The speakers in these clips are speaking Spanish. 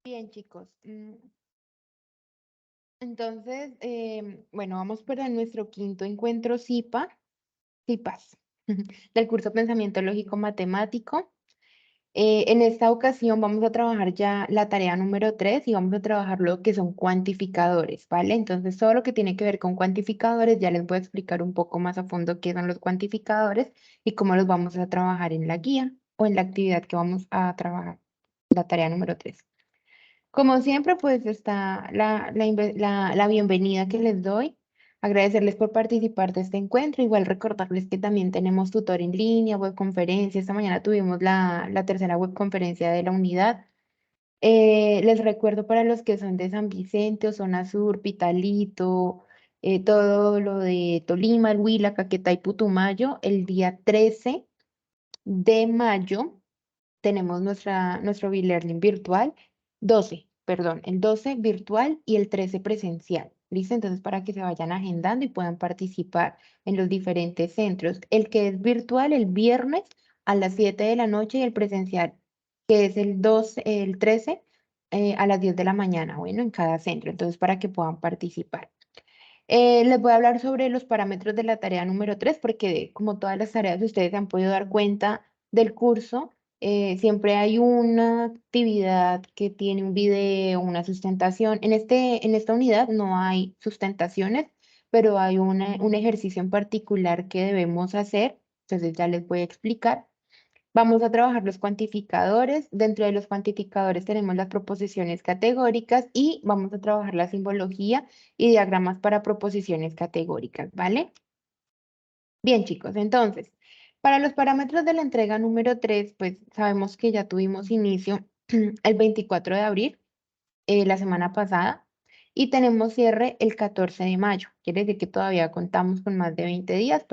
Bien, chicos. Entonces, bueno, vamos para nuestro quinto encuentro CIPAS, del curso Pensamiento Lógico Matemático. En esta ocasión vamos a trabajar ya la tarea número 3 y vamos a trabajar lo que son cuantificadores, ¿vale? Entonces, todo lo que tiene que ver con cuantificadores, ya les voy a explicar un poco más a fondo qué son los cuantificadores y cómo los vamos a trabajar en la guía o en la actividad que vamos a trabajar, la tarea número 3. Como siempre, pues está la bienvenida que les doy, agradecerles por participar de este encuentro, igual recordarles que también tenemos tutor en línea, webconferencia, esta mañana tuvimos la tercera webconferencia de la unidad. Les recuerdo para los que son de San Vicente o zona sur, Pitalito, todo lo de Tolima, el Huila, Caquetá y Putumayo, el día 13 de mayo tenemos nuestro e-learning virtual, 12, perdón, el 12 virtual y el 13 presencial. ¿Listo? Entonces, para que se vayan agendando y puedan participar en los diferentes centros. El que es virtual el viernes a las 7 de la noche y el presencial, que es el 12, el 13, a las 10 de la mañana, bueno, en cada centro. Entonces, para que puedan participar. Les voy a hablar sobre los parámetros de la tarea número 3 porque como todas las tareas ustedes se han podido dar cuenta del curso, siempre hay una actividad que tiene un video, una sustentación. En esta unidad no hay sustentaciones, pero hay un ejercicio en particular que debemos hacer, entonces ya les voy a explicar. Vamos a trabajar los cuantificadores. Dentro de los cuantificadores tenemos las proposiciones categóricas y vamos a trabajar la simbología y diagramas para proposiciones categóricas, ¿vale? Bien, chicos, entonces, para los parámetros de la entrega número 3, pues sabemos que ya tuvimos inicio el 24 de abril, la semana pasada, y tenemos cierre el 14 de mayo. Quiere decir que todavía contamos con más de 20 días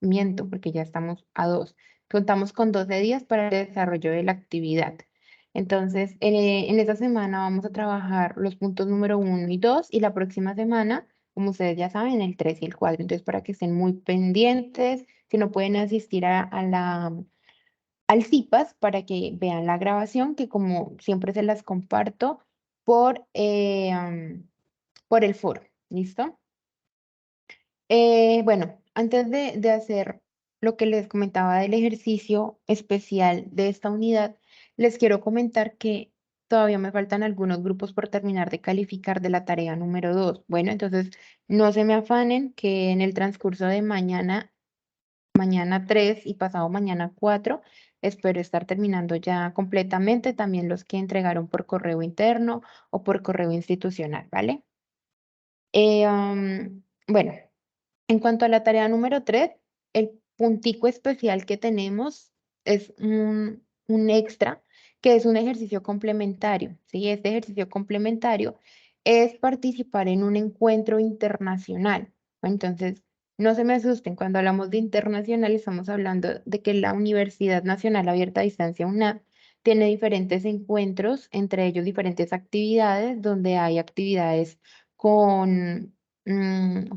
miento, porque ya estamos a 2. Contamos con 12 días para el desarrollo de la actividad. Entonces, en esta semana vamos a trabajar los puntos número 1 y 2 y la próxima semana, como ustedes ya saben, el 3 y el 4. Entonces, para que estén muy pendientes, si no pueden asistir al CIPAS para que vean la grabación, que como siempre se las comparto por el foro. ¿Listo? Bueno, antes de hacer lo que les comentaba del ejercicio especial de esta unidad, les quiero comentar que todavía me faltan algunos grupos por terminar de calificar de la tarea número 2. Bueno, entonces no se me afanen que en el transcurso de mañana 3 y pasado mañana 4, espero estar terminando ya completamente también los que entregaron por correo interno o por correo institucional, ¿vale? Bueno, en cuanto a la tarea número 3, el puntico especial que tenemos es un extra, que es un ejercicio complementario, ¿sí? Este ejercicio complementario es participar en un encuentro internacional. Entonces, no se me asusten, cuando hablamos de internacional estamos hablando de que la Universidad Nacional Abierta a Distancia UNAD tiene diferentes encuentros, entre ellos diferentes actividades, donde hay actividades con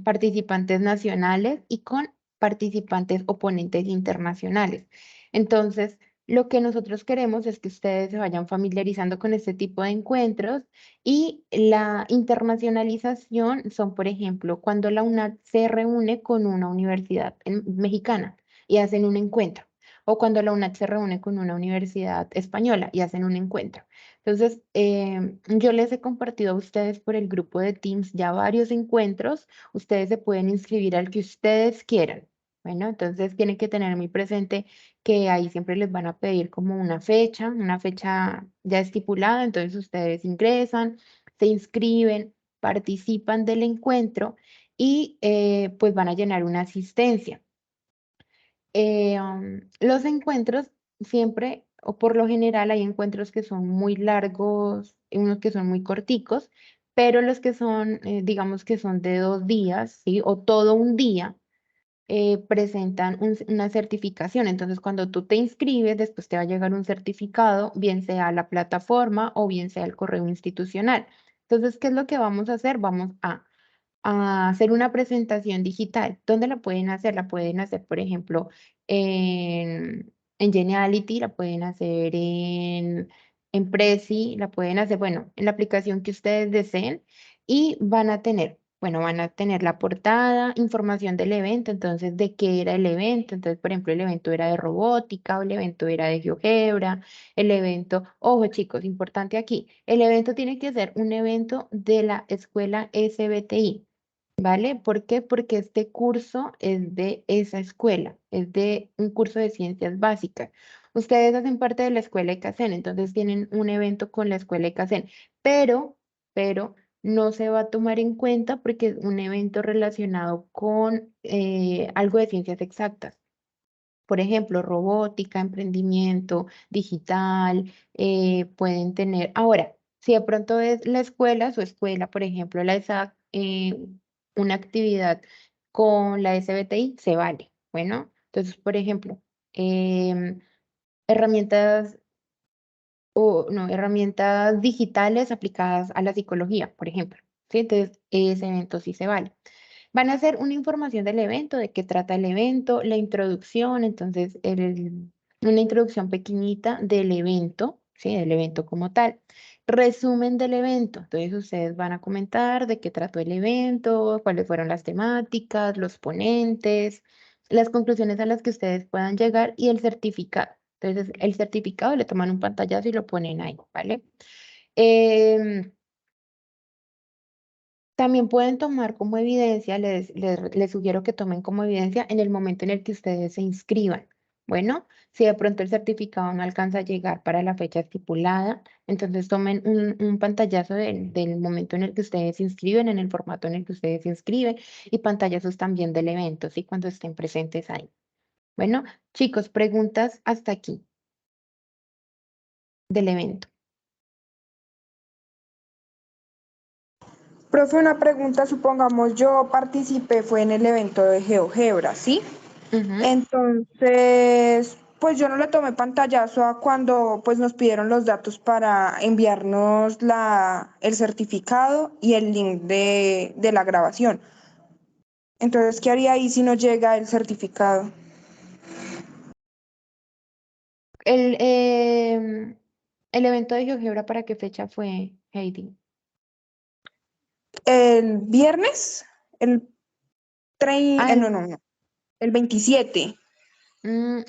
participantes nacionales y con participantes oponentes internacionales. Entonces, lo que nosotros queremos es que ustedes se vayan familiarizando con este tipo de encuentros y la internacionalización son, por ejemplo, cuando la UNAD se reúne con una universidad mexicana y hacen un encuentro, o cuando la UNAD se reúne con una universidad española y hacen un encuentro. Entonces, yo les he compartido a ustedes por el grupo de Teams ya varios encuentros. Ustedes se pueden inscribir al que ustedes quieran. Bueno, entonces tienen que tener muy presente que ahí siempre les van a pedir como una fecha ya estipulada. Entonces ustedes ingresan, se inscriben, participan del encuentro y pues van a llenar una asistencia. Los encuentros siempre, o por lo general, hay encuentros que son muy largos y unos que son muy corticos, pero los que son, digamos que son de 2 días, ¿sí? O todo un día, presentan una certificación. Entonces, cuando tú te inscribes, después te va a llegar un certificado, bien sea a la plataforma o bien sea el correo institucional. Entonces, ¿qué es lo que vamos a hacer? Vamos a hacer una presentación digital. ¿Dónde la pueden hacer? La pueden hacer, por ejemplo, en Geniality, la pueden hacer en Prezi, la pueden hacer, bueno, en la aplicación que ustedes deseen y van a tener la portada, información del evento, entonces de qué era el evento, entonces por ejemplo el evento era de robótica o el evento era de GeoGebra, el evento, ojo chicos, importante aquí, el evento tiene que ser un evento de la escuela SBTI. ¿Vale? ¿Por qué? Porque este curso es de esa escuela, es de un curso de ciencias básicas. Ustedes hacen parte de la escuela ECACEN, entonces tienen un evento con la escuela ECACEN, pero no se va a tomar en cuenta porque es un evento relacionado con algo de ciencias exactas. Por ejemplo, robótica, emprendimiento, digital, pueden tener. Ahora, si de pronto es la escuela, su escuela, por ejemplo, la ESAC, una actividad con la SBTI, se vale. Bueno, entonces, por ejemplo, em, herramientas o no, herramientas digitales aplicadas a la psicología, por ejemplo. ¿Sí? Entonces, ese evento sí se vale. Van a hacer una información del evento, de qué trata el evento, la introducción, entonces una introducción pequeñita del evento, ¿sí? Del evento como tal. Resumen del evento, entonces ustedes van a comentar de qué trató el evento, cuáles fueron las temáticas, los ponentes, las conclusiones a las que ustedes puedan llegar y el certificado. Entonces, el certificado le toman un pantallazo y lo ponen ahí, ¿vale? Em, También pueden tomar como evidencia, les sugiero que tomen como evidencia en el momento en el que ustedes se inscriban. Bueno, si de pronto el certificado no alcanza a llegar para la fecha estipulada, entonces tomen un pantallazo del momento en el que ustedes se inscriben, en el formato en el que ustedes se inscriben y pantallazos también del evento, ¿sí? Cuando estén presentes ahí. Bueno, chicos, preguntas hasta aquí del evento. Profe, una pregunta, supongamos yo participé, fue en el evento de GeoGebra, ¿sí? Ujú. Entonces, pues yo no le tomé pantallazo a cuando pues nos pidieron los datos para enviarnos el certificado y el link de la grabación. Entonces, ¿qué haría ahí si no llega el certificado? El evento de GeoGebra, ¿para qué fecha fue, Heidi? El viernes, el Ah, no, no, no, el 27.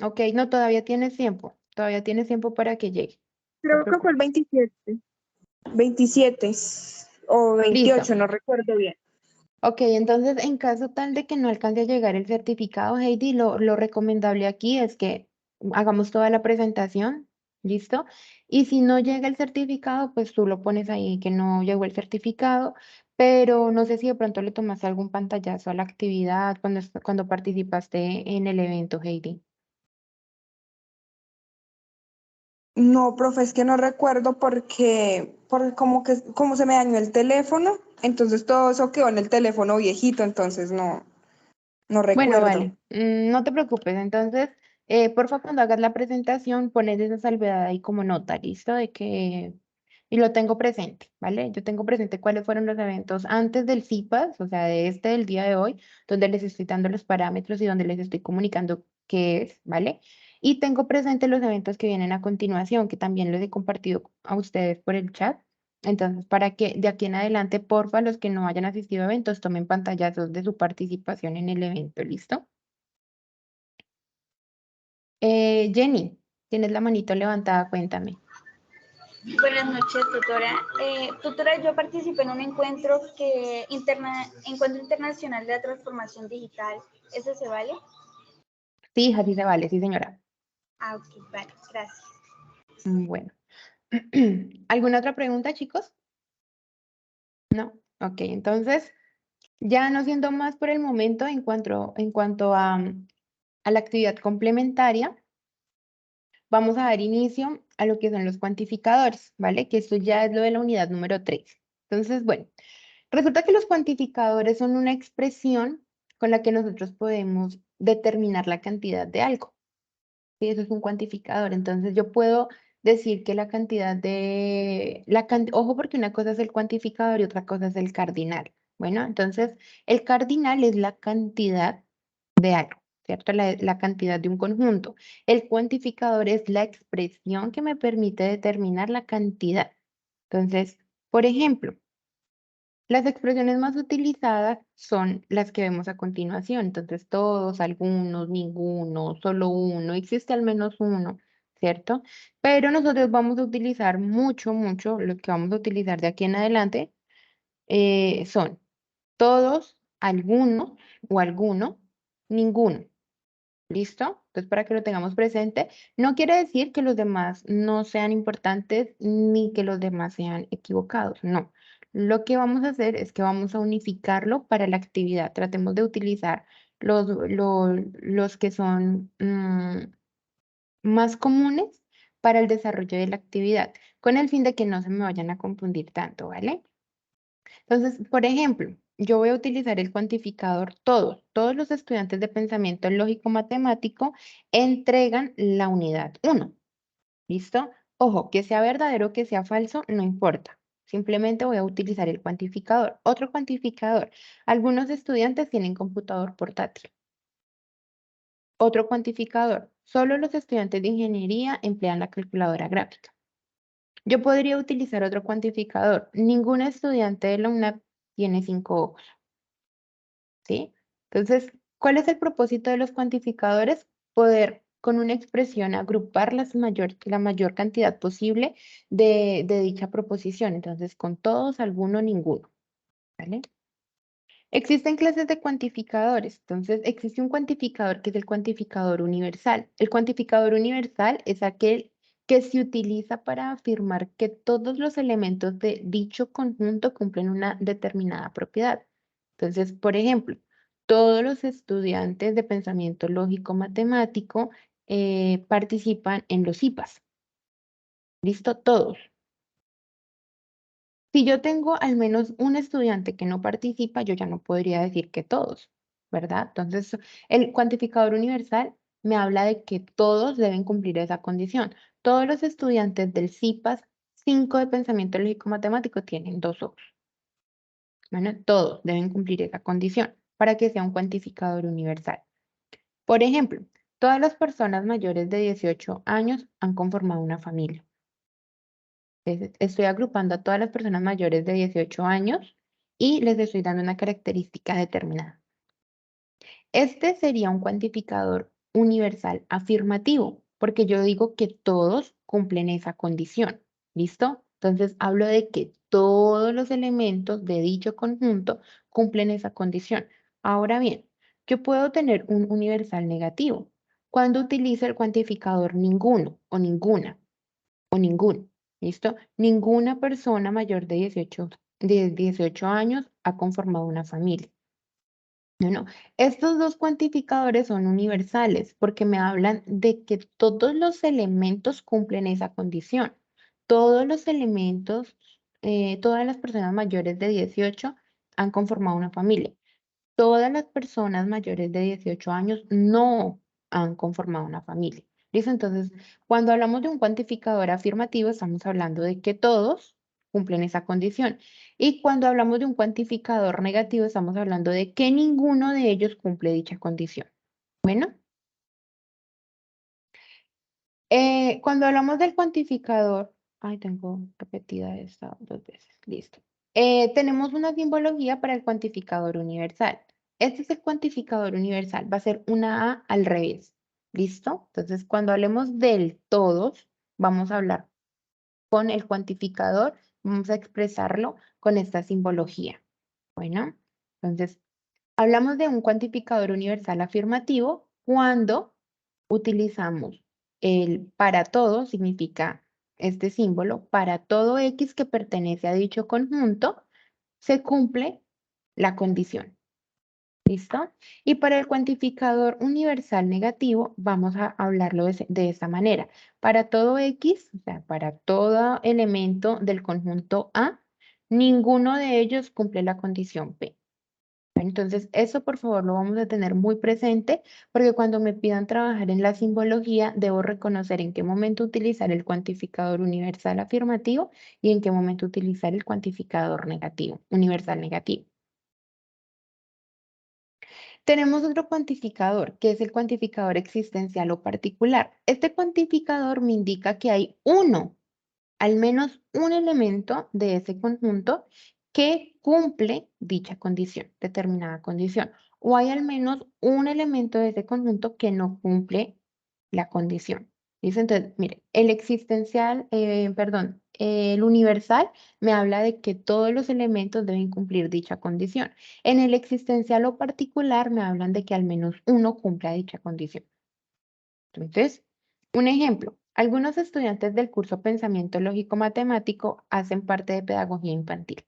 ok, no, todavía tienes tiempo para que llegue, no te Creo que fue el preocupes. 27. 27 o Listo. 28, no recuerdo bien. Ok, entonces en caso tal de que no alcance a llegar el certificado, Heidi, lo recomendable aquí es que hagamos toda la presentación, ¿listo? Y si no llega el certificado, pues tú lo pones ahí que no llegó el certificado, pero no sé si de pronto le tomaste algún pantallazo a la actividad cuando participaste en el evento, Heidi. No, profe, es que no recuerdo porque como se me dañó el teléfono, entonces todo eso quedó en el teléfono viejito, entonces no Bueno, recuerdo. vale, no te preocupes. Entonces, porfa, cuando hagas la presentación, pones esa salvedad ahí como nota, ¿listo? Y lo tengo presente, ¿vale? Yo tengo presente cuáles fueron los eventos antes del CIPAS, o sea, de este del día de hoy, donde les estoy dando los parámetros y donde les estoy comunicando qué es, ¿vale? Y tengo presente los eventos que vienen a continuación, que también los he compartido a ustedes por el chat. Entonces, para que de aquí en adelante, porfa, los que no hayan asistido a eventos, tomen pantallazos de su participación en el evento, ¿listo? Jenny, tienes la manito levantada, cuéntame. Buenas noches, tutora. Tutora, yo participé en un encuentro internacional de la transformación digital. ¿Eso se vale? Sí, hija, sí se vale, sí, señora. Ah, ok, vale, gracias. Bueno. ¿Alguna otra pregunta, chicos? No. Ok, entonces, ya no siendo más por el momento en cuanto a la actividad complementaria, vamos a dar inicio a lo que son los cuantificadores, ¿vale? Que esto ya es lo de la unidad número 3. Entonces, bueno, resulta que los cuantificadores son una expresión con la que nosotros podemos determinar la cantidad de algo. ¿Sí? Eso es un cuantificador. Entonces, yo puedo decir que la cantidad ojo, porque una cosa es el cuantificador y otra cosa es el cardinal. Bueno, entonces, el cardinal es la cantidad de algo. ¿cierto? La cantidad de un conjunto. El cuantificador es la expresión que me permite determinar la cantidad. Entonces, por ejemplo, las expresiones más utilizadas son las que vemos a continuación. Entonces, todos, algunos, ninguno, solo uno, existe al menos uno, ¿cierto? Pero nosotros vamos a utilizar mucho, lo que vamos a utilizar de aquí en adelante son todos, algunos o alguno, ninguno. ¿Listo? Entonces, para que lo tengamos presente, no quiere decir que los demás no sean importantes ni que los demás sean equivocados, no. Lo que vamos a hacer es que vamos a unificarlo para la actividad. Tratemos de utilizar los que son más comunes para el desarrollo de la actividad, con el fin de que no se me vayan a confundir tanto, ¿vale? Entonces, por ejemplo, yo voy a utilizar el cuantificador todos. Todos los estudiantes de pensamiento lógico matemático entregan la unidad 1. ¿Listo? Ojo, que sea verdadero o que sea falso, no importa. Simplemente voy a utilizar el cuantificador. Otro cuantificador. Algunos estudiantes tienen computador portátil. Otro cuantificador. Solo los estudiantes de ingeniería emplean la calculadora gráfica. Yo podría utilizar otro cuantificador. Ningún estudiante de la UNAP tiene 5 ojos. ¿Sí? Entonces, ¿cuál es el propósito de los cuantificadores? Poder con una expresión agrupar la mayor cantidad posible de dicha proposición. Entonces, con todos, alguno, ninguno. ¿Vale? Existen clases de cuantificadores. Entonces, existe un cuantificador que es el cuantificador universal. El cuantificador universal es aquel que se utiliza para afirmar que todos los elementos de dicho conjunto cumplen una determinada propiedad. Entonces, por ejemplo, todos los estudiantes de pensamiento lógico matemático participan en los IPAs. ¿Listo? Todos. Si yo tengo al menos un estudiante que no participa, yo ya no podría decir que todos, ¿verdad? Entonces, el cuantificador universal me habla de que todos deben cumplir esa condición. Todos los estudiantes del CIPAS 5 de pensamiento lógico matemático tienen 2 ojos. Bueno, todos deben cumplir esa condición para que sea un cuantificador universal. Por ejemplo, todas las personas mayores de 18 años han conformado una familia. Estoy agrupando a todas las personas mayores de 18 años y les estoy dando una característica determinada. Este sería un cuantificador universal afirmativo, porque yo digo que todos cumplen esa condición. ¿Listo? Entonces hablo de que todos los elementos de dicho conjunto cumplen esa condición. Ahora bien, yo puedo tener un universal negativo cuando utilizo el cuantificador ninguno o ninguna o ninguno. ¿Listo? Ninguna persona mayor de 18 años ha conformado una familia. No. Estos dos cuantificadores son universales porque me hablan de que todos los elementos cumplen esa condición. Todos los elementos, todas las personas mayores de 18 han conformado una familia. Todas las personas mayores de 18 años no han conformado una familia. ¿Listo? Entonces, cuando hablamos de un cuantificador afirmativo, estamos hablando de que todos cumplen esa condición. Y cuando hablamos de un cuantificador negativo, estamos hablando de que ninguno de ellos cumple dicha condición. Bueno, cuando hablamos del cuantificador, ay, tengo repetida esta 2 veces, listo. Tenemos una simbología para el cuantificador universal. Este es el cuantificador universal, va a ser una A al revés, ¿listo? Entonces, cuando hablemos del todos, vamos a hablar con el cuantificador, vamos a expresarlo con esta simbología. Bueno, entonces, hablamos de un cuantificador universal afirmativo cuando utilizamos el para todo, significa este símbolo, para todo X que pertenece a dicho conjunto, se cumple la condición. ¿Listo? Y para el cuantificador universal negativo, vamos a hablarlo de esta manera. Para todo X, o sea, para todo elemento del conjunto A, ninguno de ellos cumple la condición P. Entonces, eso por favor lo vamos a tener muy presente porque cuando me pidan trabajar en la simbología, debo reconocer en qué momento utilizar el cuantificador universal afirmativo y en qué momento utilizar el cuantificador negativo, universal negativo. Tenemos otro cuantificador, que es el cuantificador existencial o particular. Este cuantificador me indica que hay al menos un elemento de ese conjunto que cumple dicha condición, determinada condición. O hay al menos un elemento de ese conjunto que no cumple la condición. ¿Listo? Entonces, mire, el universal me habla de que todos los elementos deben cumplir dicha condición. En el existencial o particular me hablan de que al menos uno cumpla dicha condición. Entonces, un ejemplo, algunos estudiantes del curso Pensamiento Lógico Matemático hacen parte de pedagogía infantil.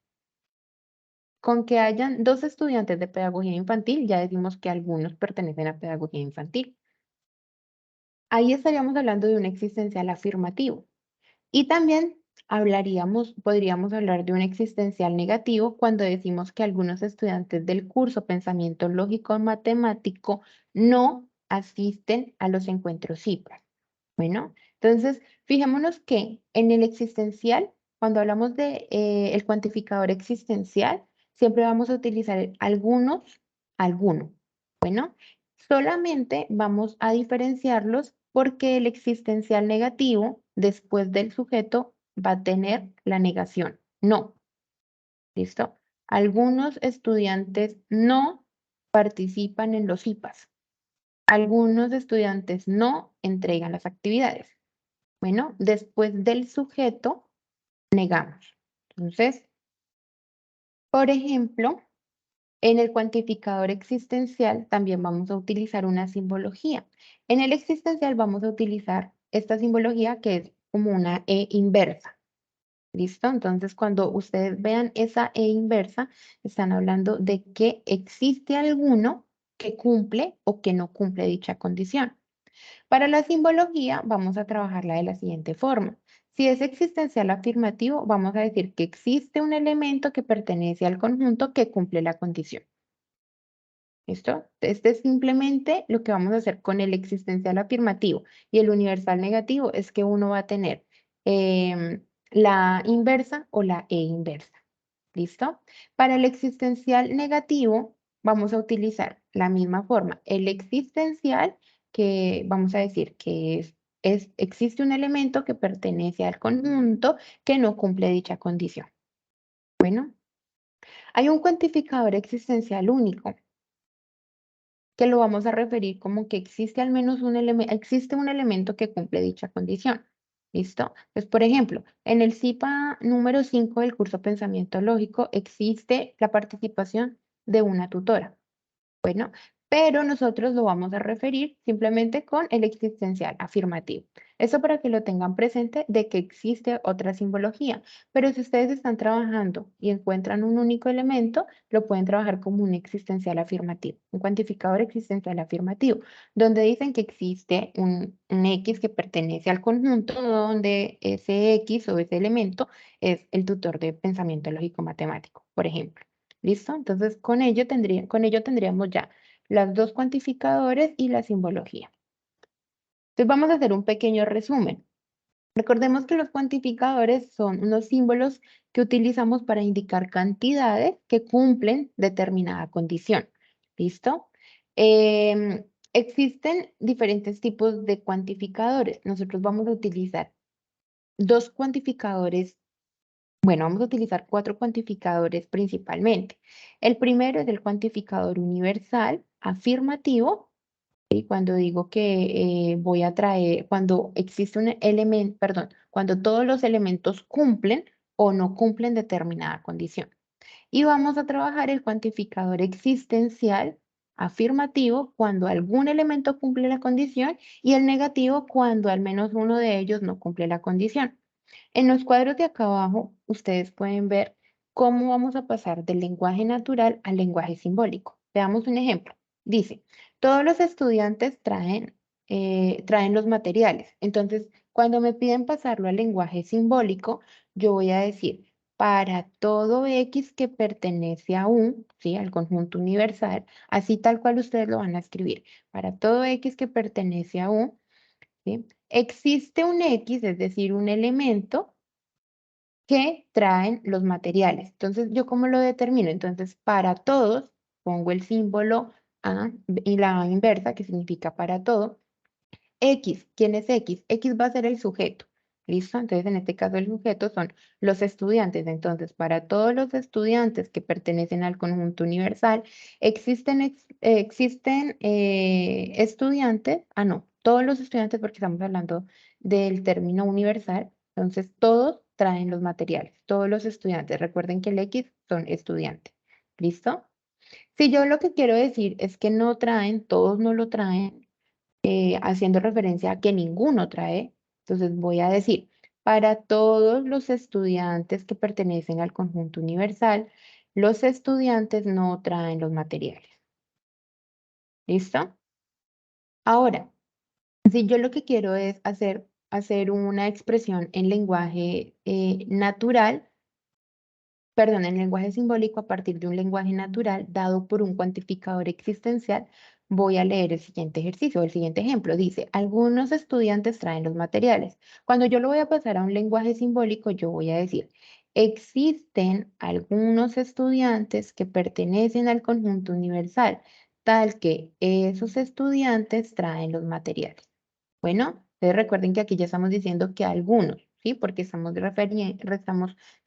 Con que hayan 2 estudiantes de pedagogía infantil, ya decimos que algunos pertenecen a pedagogía infantil. Ahí estaríamos hablando de un existencial afirmativo. Y también podríamos hablar de un existencial negativo cuando decimos que algunos estudiantes del curso Pensamiento Lógico Matemático no asisten a los encuentros CIPRAS. Bueno, entonces fijémonos que en el existencial, cuando hablamos de el cuantificador existencial, siempre vamos a utilizar alguno. Bueno, solamente vamos a diferenciarlos porque el existencial negativo, después del sujeto, va a tener la negación. No. ¿Listo? Algunos estudiantes no participan en los IPAs. Algunos estudiantes no entregan las actividades. Bueno, después del sujeto, negamos. Entonces, por ejemplo, en el cuantificador existencial también vamos a utilizar una simbología. En el existencial vamos a utilizar esta simbología que es como una E inversa. ¿Listo? Entonces, cuando ustedes vean esa E inversa, están hablando de que existe alguno que cumple o que no cumple dicha condición. Para la simbología, vamos a trabajarla de la siguiente forma. Si es existencial afirmativo, vamos a decir que existe un elemento que pertenece al conjunto que cumple la condición. ¿Listo? Este es simplemente lo que vamos a hacer con el existencial afirmativo. Y el universal negativo es que uno va a tener la inversa o la E inversa. ¿Listo? Para el existencial negativo, vamos a utilizar la misma forma. El existencial, que vamos a decir que existe un elemento que pertenece al conjunto que no cumple dicha condición. Bueno, hay un cuantificador existencial único que lo vamos a referir como que existe al menos existe un elemento que cumple dicha condición. ¿Listo? Pues, por ejemplo, en el CIPA número 5 del curso Pensamiento Lógico existe la participación de una tutora. Bueno, pero nosotros lo vamos a referir simplemente con el existencial afirmativo. Eso para que lo tengan presente de que existe otra simbología. Pero si ustedes están trabajando y encuentran un único elemento, lo pueden trabajar como un existencial afirmativo, un cuantificador existencial afirmativo, donde dicen que existe un X que pertenece al conjunto donde ese X o ese elemento es el tutor de pensamiento lógico matemático, por ejemplo. ¿Listo? Entonces, con ello tendríamos ya los 2 cuantificadores y la simbología. Entonces, vamos a hacer un pequeño resumen. Recordemos que los cuantificadores son unos símbolos que utilizamos para indicar cantidades que cumplen determinada condición. ¿Listo? Existen diferentes tipos de cuantificadores. Nosotros vamos a utilizar 2 cuantificadores. Bueno, vamos a utilizar 4 cuantificadores principalmente. El primero es el cuantificador universal afirmativo. Y cuando digo que voy a traer, cuando existe un elemento, perdón, cuando todos los elementos cumplen o no cumplen determinada condición. Y vamos a trabajar el cuantificador existencial afirmativo cuando algún elemento cumple la condición y el negativo cuando al menos uno de ellos no cumple la condición. En los cuadros de acá abajo, ustedes pueden ver cómo vamos a pasar del lenguaje natural al lenguaje simbólico. Veamos un ejemplo. Dice, todos los estudiantes traen los materiales. Entonces, cuando me piden pasarlo al lenguaje simbólico, yo voy a decir, para todo X que pertenece a un, ¿sí? Al conjunto universal, así tal cual ustedes lo van a escribir. Para todo X que pertenece a un, ¿sí? Existe un X, es decir, un elemento que traen los materiales. Entonces, ¿yo cómo lo determino? Entonces, para todos pongo el símbolo A y la A inversa, que significa para todo. X, ¿quién es X? X va a ser el sujeto. ¿Listo? Entonces, en este caso, el sujeto son los estudiantes. Entonces, para todos los estudiantes que pertenecen al conjunto universal, existen estudiantes, no, todos los estudiantes, porque estamos hablando del término universal, entonces todos traen los materiales, todos los estudiantes. Recuerden que el X son estudiantes. ¿Listo? Si yo lo que quiero decir es que no traen, todos no lo traen, haciendo referencia a que ninguno trae, entonces voy a decir, para todos los estudiantes que pertenecen al conjunto universal, los estudiantes no traen los materiales. ¿Listo? Ahora, si yo lo que quiero es hacer una expresión en lenguaje natural, perdón, en lenguaje simbólico a partir de un lenguaje natural dado por un cuantificador existencial, voy a leer el siguiente ejercicio, el siguiente ejemplo. Dice, algunos estudiantes traen los materiales. Cuando yo lo voy a pasar a un lenguaje simbólico, yo voy a decir, existen algunos estudiantes que pertenecen al conjunto universal, tal que esos estudiantes traen los materiales. Bueno, ustedes recuerden que aquí ya estamos diciendo que algunos, ¿sí? Porque estamos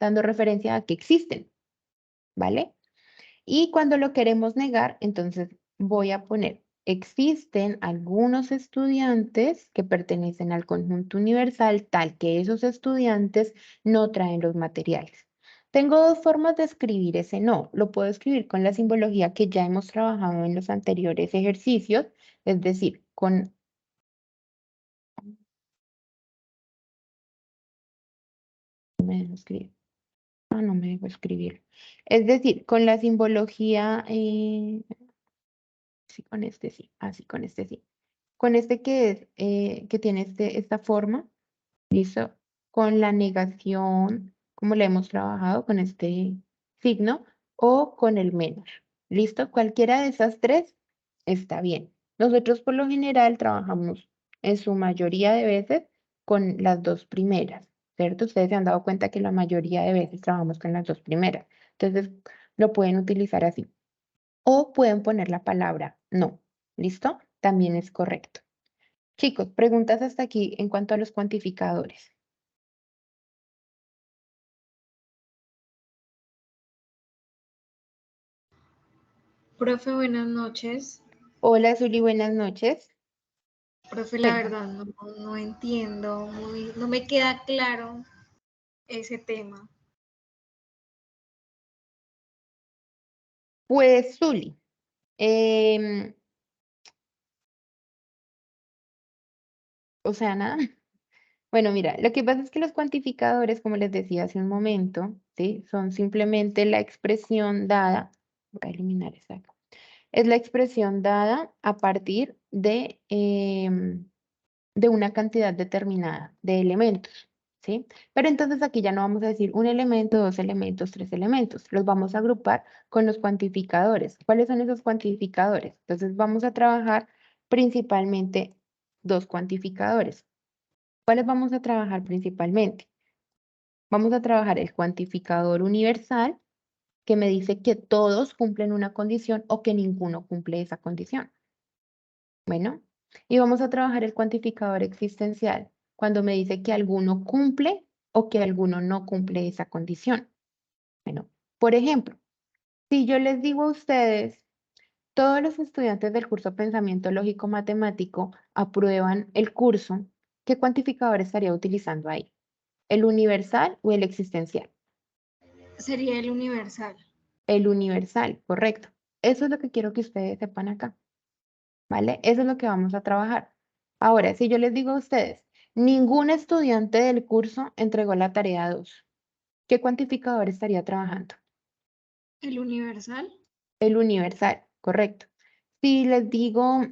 dando referencia a que existen, ¿vale? Y cuando lo queremos negar, entonces voy a poner, existen algunos estudiantes que pertenecen al conjunto universal, tal que esos estudiantes no traen los materiales. Tengo dos formas de escribir ese no. Lo puedo escribir con la simbología que ya hemos trabajado en los anteriores ejercicios, es decir, con... Me dejo escribir. No me dejo escribir. Es decir, con la simbología, sí, con este sí, así con este sí. Con este que es, que tiene esta forma, ¿listo? Con la negación, como le hemos trabajado, con este signo, o con el menos. ¿Listo? Cualquiera de esas tres está bien. Nosotros por lo general trabajamos en su mayoría de veces con las dos primeras, ¿cierto? Ustedes se han dado cuenta que la mayoría de veces trabajamos con las dos primeras. Entonces, lo pueden utilizar así. O pueden poner la palabra no. ¿Listo? También es correcto. Chicos, preguntas hasta aquí en cuanto a los cuantificadores. Profe, buenas noches. Hola, Zuli, buenas noches. Profe, la Cuenta. verdad no entiendo, no me queda claro ese tema. Pues, Zuli, em, o sea, nada. Bueno, mira, lo que pasa es que los cuantificadores, como les decía hace un momento, ¿sí? Son simplemente la expresión dada, voy a eliminar esta acá. Es la expresión dada a partir de una cantidad determinada de elementos, ¿sí? Pero entonces aquí ya no vamos a decir un elemento, dos elementos, tres elementos. Los vamos a agrupar con los cuantificadores. ¿Cuáles son esos cuantificadores? Entonces vamos a trabajar principalmente dos cuantificadores. ¿Cuáles vamos a trabajar principalmente? Vamos a trabajar el cuantificador universal, que me dice que todos cumplen una condición o que ninguno cumple esa condición. Bueno, y vamos a trabajar el cuantificador existencial cuando me dice que alguno cumple o que alguno no cumple esa condición. Bueno, por ejemplo, si yo les digo a ustedes, todos los estudiantes del curso Pensamiento Lógico Matemático aprueban el curso, ¿qué cuantificador estaría utilizando ahí? ¿El universal o el existencial? Sería el universal. El universal, correcto. Eso es lo que quiero que ustedes sepan acá, ¿vale? Eso es lo que vamos a trabajar. Ahora, si yo les digo a ustedes, ningún estudiante del curso entregó la tarea 2, ¿qué cuantificador estaría trabajando? El universal. El universal, correcto. Si les digo,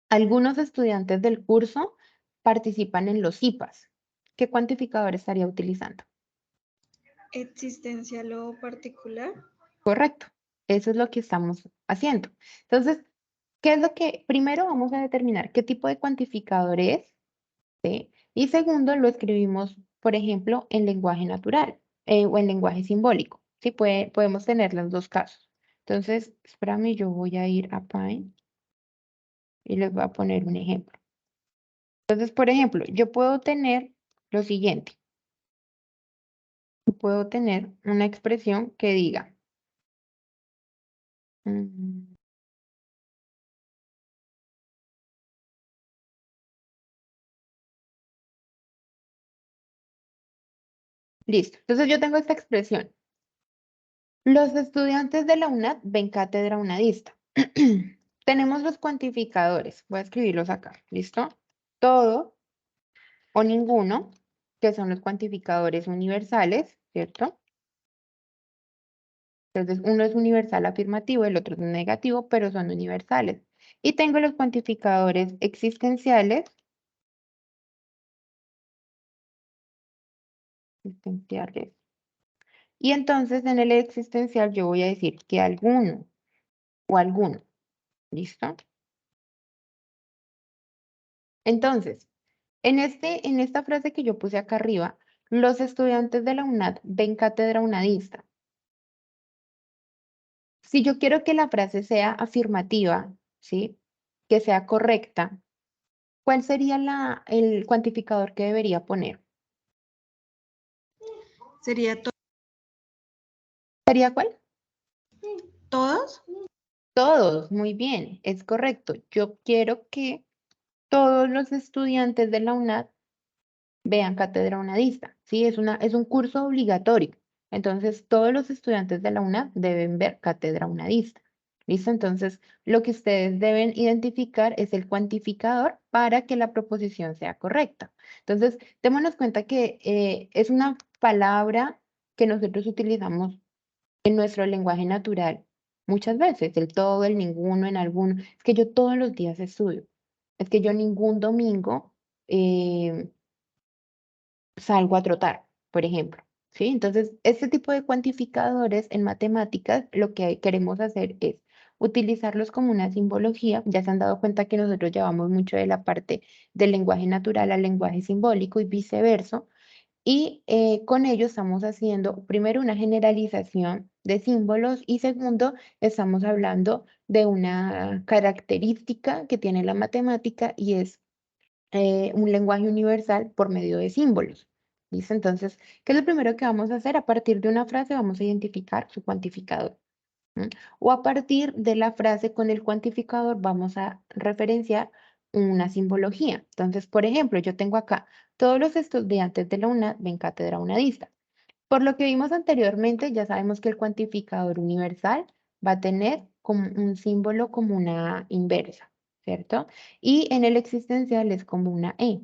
algunos estudiantes del curso participan en los IPAs, ¿qué cuantificador estaría utilizando? Existencial o particular. Correcto. Eso es lo que estamos haciendo. Entonces, ¿qué es lo que primero vamos a determinar qué tipo de cuantificador es? ¿Sí? Y segundo, lo escribimos, por ejemplo, en lenguaje natural o en lenguaje simbólico. ¿Sí? Podemos tener los dos casos. Entonces, espérame, yo voy a ir a Pine y les voy a poner un ejemplo. Entonces, por ejemplo, yo puedo tener lo siguiente. Puedo tener una expresión que diga, mm, listo. Entonces yo tengo esta expresión. Los estudiantes de la UNAD ven cátedra unadista. Tenemos los cuantificadores. Voy a escribirlos acá. ¿Listo? Todo o ninguno, que son los cuantificadores universales, ¿cierto? Entonces, uno es universal afirmativo, el otro es negativo, pero son universales. Y tengo los cuantificadores existenciales. Existenciales. Y entonces en el existencial yo voy a decir que alguno o alguno. ¿Listo? Entonces, en esta frase que yo puse acá arriba, los estudiantes de la UNAD ven cátedra unadista. Si yo quiero que la frase sea afirmativa, ¿sí? Que sea correcta, ¿cuál sería el cuantificador que debería poner? ¿Sería ¿Sería cuál? todos? Todos, muy bien, es correcto. Yo quiero que todos los estudiantes de la UNAD vean cátedra unadista, ¿sí? Es un curso obligatorio. Entonces, todos los estudiantes de la UNAD deben ver cátedra unadista. ¿Listo? Entonces, lo que ustedes deben identificar es el cuantificador para que la proposición sea correcta. Entonces, démonos cuenta que es una palabra que nosotros utilizamos en nuestro lenguaje natural muchas veces, el todo, el ninguno, en alguno. Es que yo todos los días estudio. Es que yo ningún domingo eh, salgo a trotar, por ejemplo. ¿Sí? Entonces, este tipo de cuantificadores en matemáticas, lo que queremos hacer es utilizarlos como una simbología. Ya se han dado cuenta que nosotros llevamos mucho de la parte del lenguaje natural al lenguaje simbólico y viceversa. Y con ello estamos haciendo, primero, una generalización de símbolos y segundo, estamos hablando de una característica que tiene la matemática y es un lenguaje universal por medio de símbolos. ¿Listo? Entonces, ¿qué es lo primero que vamos a hacer? A partir de una frase vamos a identificar su cuantificador. ¿M? O a partir de la frase con el cuantificador vamos a referenciar una simbología. Entonces, por ejemplo, yo tengo acá, todos los estudiantes de la UNAD ven cátedra unadista. Por lo que vimos anteriormente, ya sabemos que el cuantificador universal va a tener como un símbolo como una inversa, ¿cierto? Y en el existencial es como una E.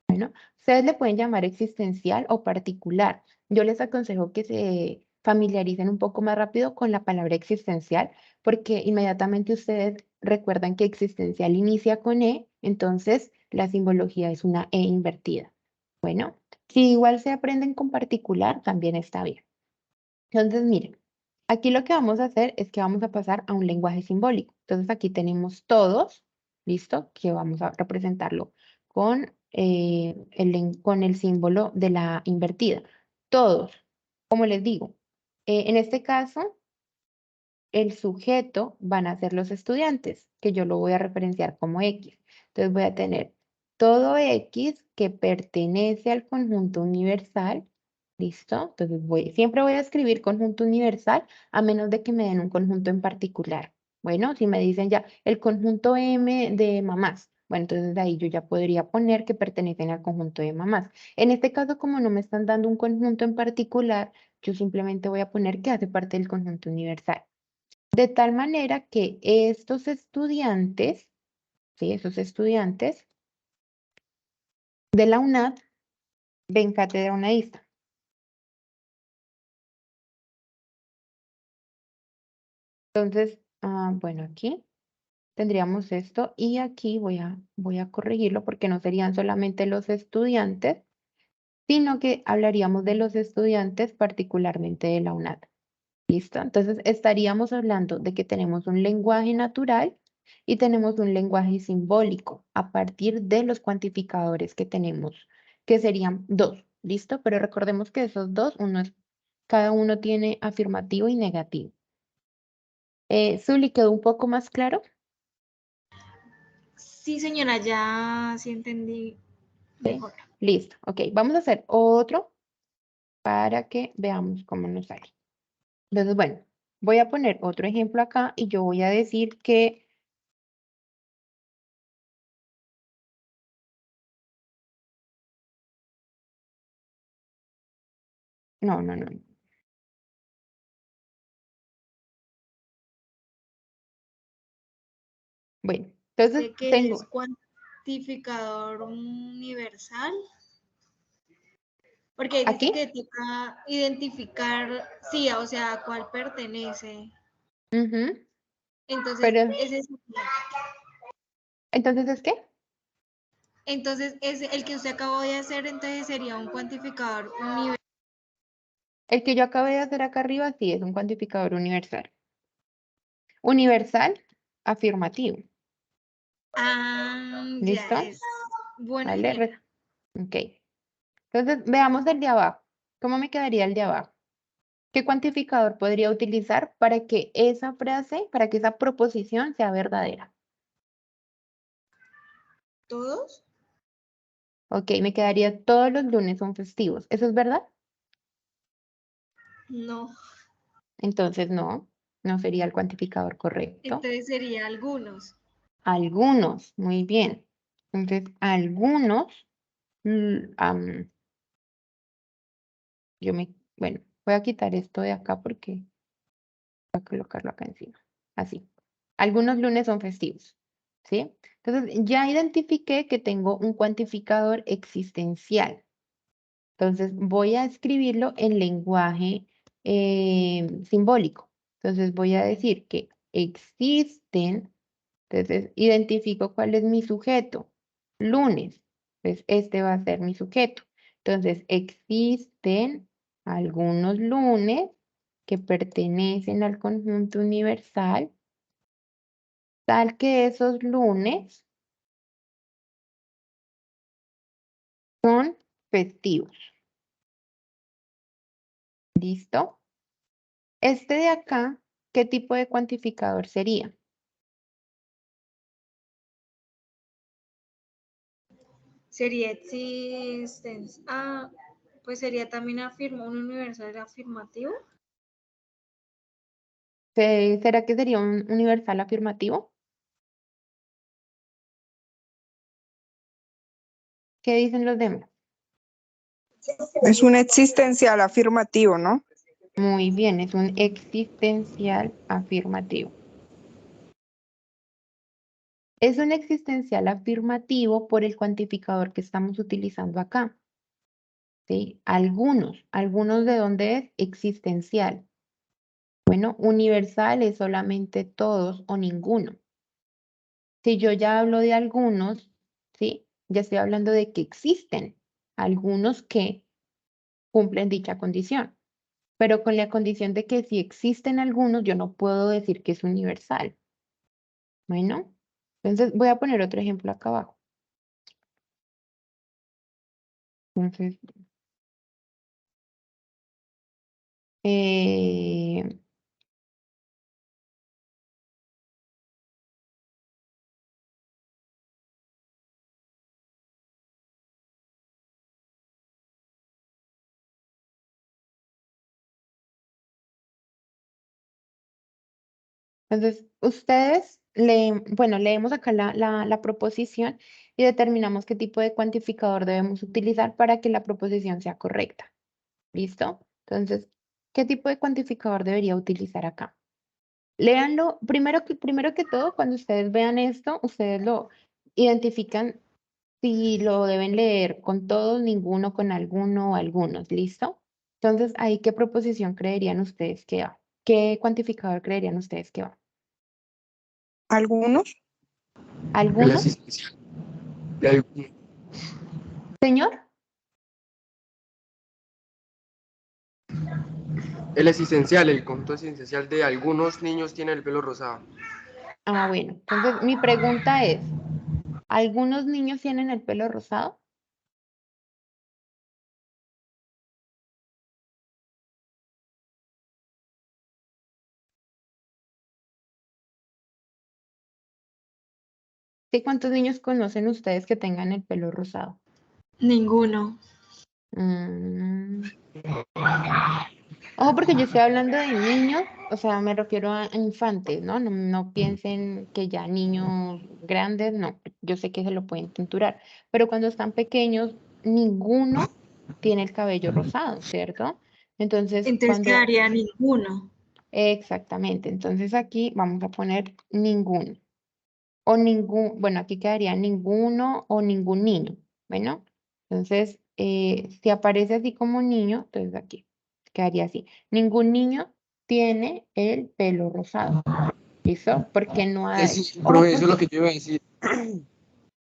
Bueno, ustedes le pueden llamar existencial o particular. Yo les aconsejo que se familiaricen un poco más rápido con la palabra existencial, porque inmediatamente ustedes recuerdan que existencial inicia con E, entonces la simbología es una E invertida. Bueno, si igual se aprenden con particular, también está bien. Entonces, miren, aquí lo que vamos a hacer es que vamos a pasar a un lenguaje simbólico. Entonces, aquí tenemos todos, ¿listo? Que vamos a representarlo con, con el símbolo de la invertida. Todos, como les digo, en este caso, el sujeto van a ser los estudiantes, que yo lo voy a referenciar como X. Entonces, voy a tener todo X que pertenece al conjunto universal. ¿Listo? Entonces siempre voy a escribir conjunto universal a menos de que me den un conjunto en particular. Bueno, si me dicen ya el conjunto M de mamás, bueno, entonces ahí yo ya podría poner que pertenecen al conjunto de mamás. En este caso, como no me están dando un conjunto en particular, yo simplemente voy a poner que hace parte del conjunto universal. De tal manera que estos estudiantes, ¿sí? Esos estudiantes de la UNAD ven cátedra unadista. Entonces, bueno, aquí tendríamos esto y aquí voy a corregirlo porque no serían solamente los estudiantes, sino que hablaríamos de los estudiantes particularmente de la UNAD. ¿Listo? Entonces estaríamos hablando de que tenemos un lenguaje natural y tenemos un lenguaje simbólico a partir de los cuantificadores que tenemos, que serían dos. ¿Listo? Pero recordemos que esos dos, cada uno tiene afirmativo y negativo. Zuli, ¿quedó un poco más claro? Sí, señora, ya sí entendí Sí. mejor. Listo. Ok, vamos a hacer otro para que veamos cómo nos sale. Entonces, bueno, voy a poner otro ejemplo acá y yo voy a decir que no, no, no. Bueno, entonces Dice que es tengo cuantificador universal, porque dice aquí. que toca identificar, sí, o sea, a cuál pertenece. Ujú, Entonces, pero, ese es, entonces, ¿es qué? entonces, ese, el que usted acabó de hacer, entonces sería un cuantificador universal. El que yo acabé de hacer acá arriba sí es un cuantificador universal. Universal, afirmativo. Ah, ya ¿Listo? es. Bueno, ¿Vale? señora. Ok. Entonces, veamos el de abajo. ¿Cómo me quedaría el de abajo? ¿Qué cuantificador podría utilizar para que esa frase, para que esa proposición sea verdadera? ¿Todos? Ok, me quedaría todos los lunes son festivos. ¿Eso es verdad? No. Entonces no, no sería el cuantificador correcto. Entonces sería algunos. Algunos, muy bien. Entonces, algunos, bueno, voy a quitar esto de acá porque voy a colocarlo acá encima. Así. Algunos lunes son festivos, ¿sí? Entonces, ya identifiqué que tengo un cuantificador existencial. Entonces, voy a escribirlo en lenguaje simbólico. Entonces, voy a decir que existen, entonces identifico cuál es mi sujeto. Lunes, pues este va a ser mi sujeto. Entonces, existen algunos lunes que pertenecen al conjunto universal, tal que esos lunes son festivos. ¿Listo? Este de acá, ¿qué tipo de cuantificador sería? Sería existencia. Ah, pues sería también un universal afirmativo. ¿Será que sería un universal afirmativo? ¿Qué dicen los demás? Es un existencial afirmativo, ¿no? Muy bien, es un existencial afirmativo. Es un existencial afirmativo por el cuantificador que estamos utilizando acá, ¿sí? Algunos de dónde es existencial. Bueno, universal es solamente todos o ninguno. Si yo ya hablo de algunos, ¿sí? Ya estoy hablando de que existen algunos que cumplen dicha condición, pero con la condición de que si existen algunos, yo no puedo decir que es universal. Bueno, entonces voy a poner otro ejemplo acá abajo. Entonces, eh, entonces ustedes bueno, leemos acá la proposición y determinamos qué tipo de cuantificador debemos utilizar para que la proposición sea correcta. ¿Listo? Entonces, ¿qué tipo de cuantificador debería utilizar acá? Léanlo, primero que todo, cuando ustedes vean esto, ustedes lo identifican si lo deben leer con todos, ninguno, con alguno o algunos, ¿listo? Entonces, ahí, ¿qué proposición creerían ustedes que va? ¿Qué cuantificador creerían ustedes que va? Algunos. El ¿Algunos? asistencial de algunos. Señor. El existencial, el conjunto existencial de algunos niños tiene el pelo rosado. Ah, bueno. Entonces, mi pregunta es, ¿algunos niños tienen el pelo rosado? ¿Sí? ¿Cuántos niños conocen ustedes que tengan el pelo rosado? Ninguno. Mm. Ojo, porque yo estoy hablando de niños, o sea, me refiero a infantes, ¿no? No, no piensen que ya niños grandes, no, yo sé que se lo pueden tinturar, pero cuando están pequeños, ninguno tiene el cabello rosado, ¿cierto? Entonces, Entonces quedaría ninguno. exactamente, entonces aquí vamos a poner ninguno, o ningún, bueno, aquí quedaría ninguno o ningún niño, bueno, entonces, si aparece así como niño, entonces aquí quedaría así. Ningún niño tiene el pelo rosado. ¿Listo? Porque no hay. Sí, Ojo, profe, eso es lo porque. que yo iba a decir.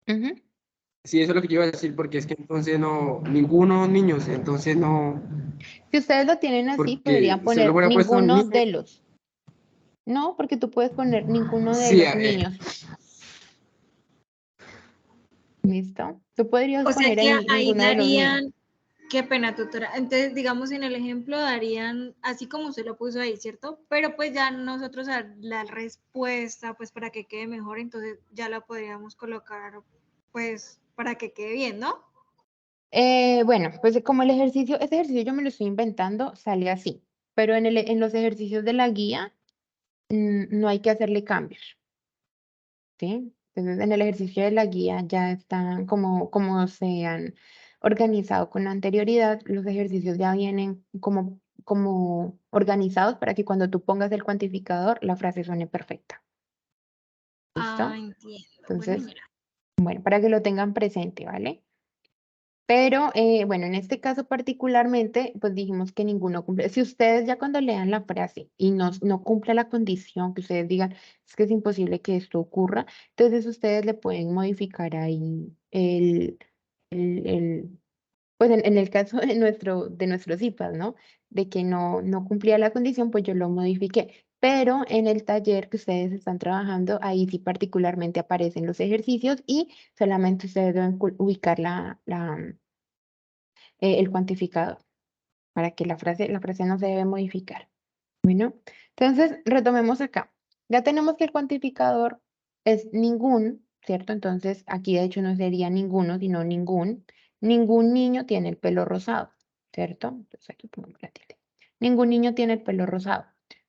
Ujú. Sí, eso es lo que yo iba a decir, porque es que entonces no, ninguno niños, entonces no, Si ustedes lo tienen así, porque podrían usted lo poner hubiera puesto ninguno niño. de los. No, porque tú puedes poner ninguno de Sí, los niños. ¿Listo? Tú podrías O sea poner que ahí ahí ninguno de los niños. darían, qué pena, tutora. Entonces, digamos en el ejemplo darían, así como usted lo puso ahí, ¿cierto? Pero pues ya nosotros a la respuesta, pues para que quede mejor, entonces ya la podríamos colocar, pues para que quede bien, ¿no? Bueno, pues como el ejercicio, este ejercicio yo me lo estoy inventando, sale así. Pero en los ejercicios de la guía, no hay que hacerle cambios. ¿Sí? Entonces, en el ejercicio de la guía ya están como se han organizado con anterioridad, los ejercicios ya vienen como organizados para que cuando tú pongas el cuantificador, la frase suene perfecta. Ah, ¿Listo? entiendo. Bueno, Entonces, mira. bueno, para que lo tengan presente, ¿vale? Pero, bueno, en este caso particularmente, pues dijimos que ninguno cumple. Si ustedes ya cuando lean la frase y no cumple la condición, que ustedes digan, es que es imposible que esto ocurra, entonces ustedes le pueden modificar ahí el pues en el caso de nuestros IPAs, ¿no? De que no cumplía la condición, pues yo lo modifiqué. Pero en el taller que ustedes están trabajando, ahí sí particularmente aparecen los ejercicios y solamente ustedes deben ubicar el cuantificador para que la frase no se debe modificar. Bueno, entonces retomemos acá. Ya tenemos que el cuantificador es ningún, ¿cierto? Entonces aquí de hecho no sería ninguno, sino ningún. Ningún niño tiene el pelo rosado, ¿cierto? Entonces aquí ponemos la tilde. Ningún niño tiene el pelo rosado.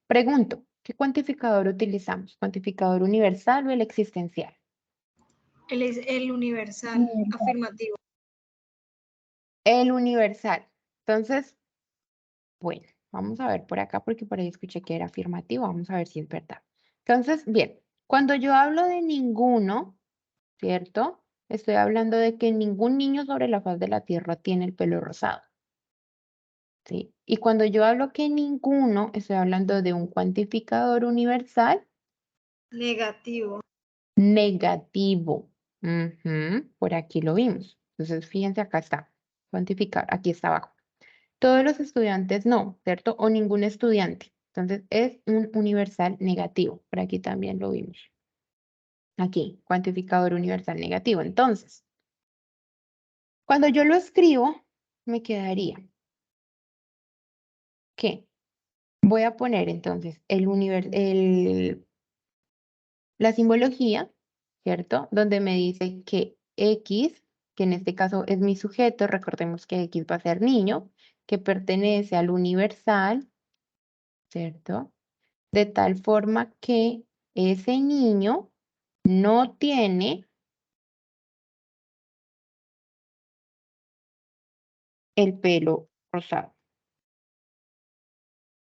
Pregunto, ¿qué cuantificador utilizamos? ¿Cuantificador universal o el existencial? Él es el universal, afirmativo. El universal. Entonces, bueno, vamos a ver por acá porque por ahí escuché que era afirmativo. Vamos a ver si es verdad. Entonces, bien, cuando yo hablo de ninguno, ¿cierto? Estoy hablando de que ningún niño sobre la faz de la tierra tiene el pelo rosado, ¿sí? Y cuando yo hablo que ninguno, estoy hablando de un cuantificador universal Negativo. negativo. Ujú, por aquí lo vimos. Entonces, fíjense, acá está. Cuantificar, aquí está abajo. Todos los estudiantes no, ¿cierto? O ningún estudiante. Entonces, es un universal negativo. Por aquí también lo vimos. Aquí, cuantificador universal negativo. Entonces, cuando yo lo escribo, me quedaría que voy a poner entonces la simbología, ¿cierto? Donde me dice que X, que en este caso es mi sujeto, recordemos que X va a ser niño, que pertenece al universal, ¿cierto? De tal forma que ese niño no tiene el pelo rosado.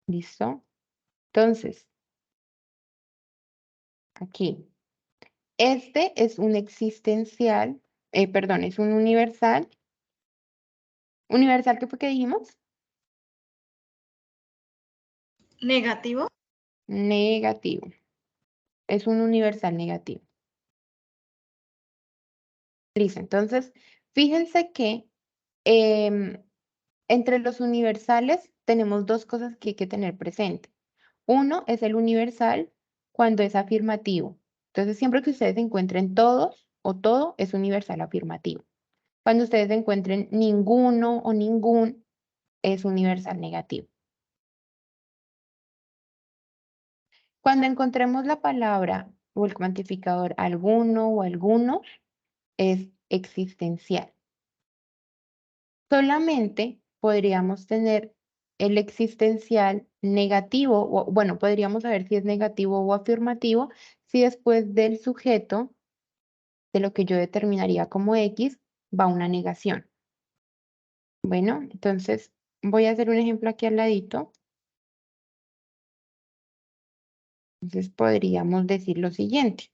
¿Listo? Entonces, aquí, este es un existencial, perdón, es un universal. ¿Universal qué fue que dijimos? Negativo. Negativo. Es un universal negativo. Listo. Entonces, fíjense que entre los universales tenemos dos cosas que hay que tener presente. Uno es el universal cuando es afirmativo. Entonces, siempre que ustedes encuentren todos o todo, es universal afirmativo. Cuando ustedes encuentren ninguno o ningún, es universal negativo. Cuando encontremos la palabra o el cuantificador alguno o algunos es existencial. Solamente podríamos tener el existencial negativo, o bueno, podríamos saber si es negativo o afirmativo si después del sujeto, de lo que yo determinaría como X, va una negación. Bueno, entonces voy a hacer un ejemplo aquí al ladito. Entonces podríamos decir lo siguiente.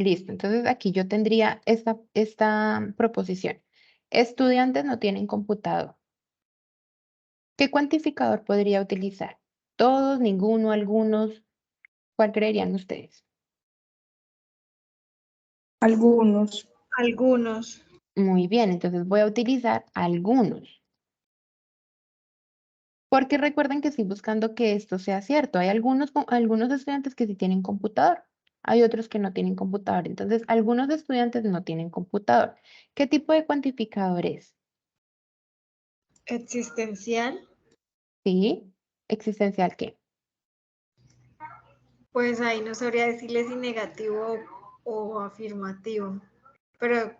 Listo, entonces aquí yo tendría esta proposición. Estudiantes no tienen computador. ¿Qué cuantificador podría utilizar? ¿Todos, ninguno, algunos? ¿Cuál creerían ustedes? Algunos. Algunos. Muy bien, entonces voy a utilizar algunos. Porque recuerden que estoy buscando que esto sea cierto. Hay algunos estudiantes que sí tienen computador. Hay otros que no tienen computador. Entonces, algunos estudiantes no tienen computador. ¿Qué tipo de cuantificador es? Existencial, ¿Sí? ¿Existencial qué? pues ahí no sabría decirle si negativo o afirmativo. Pero,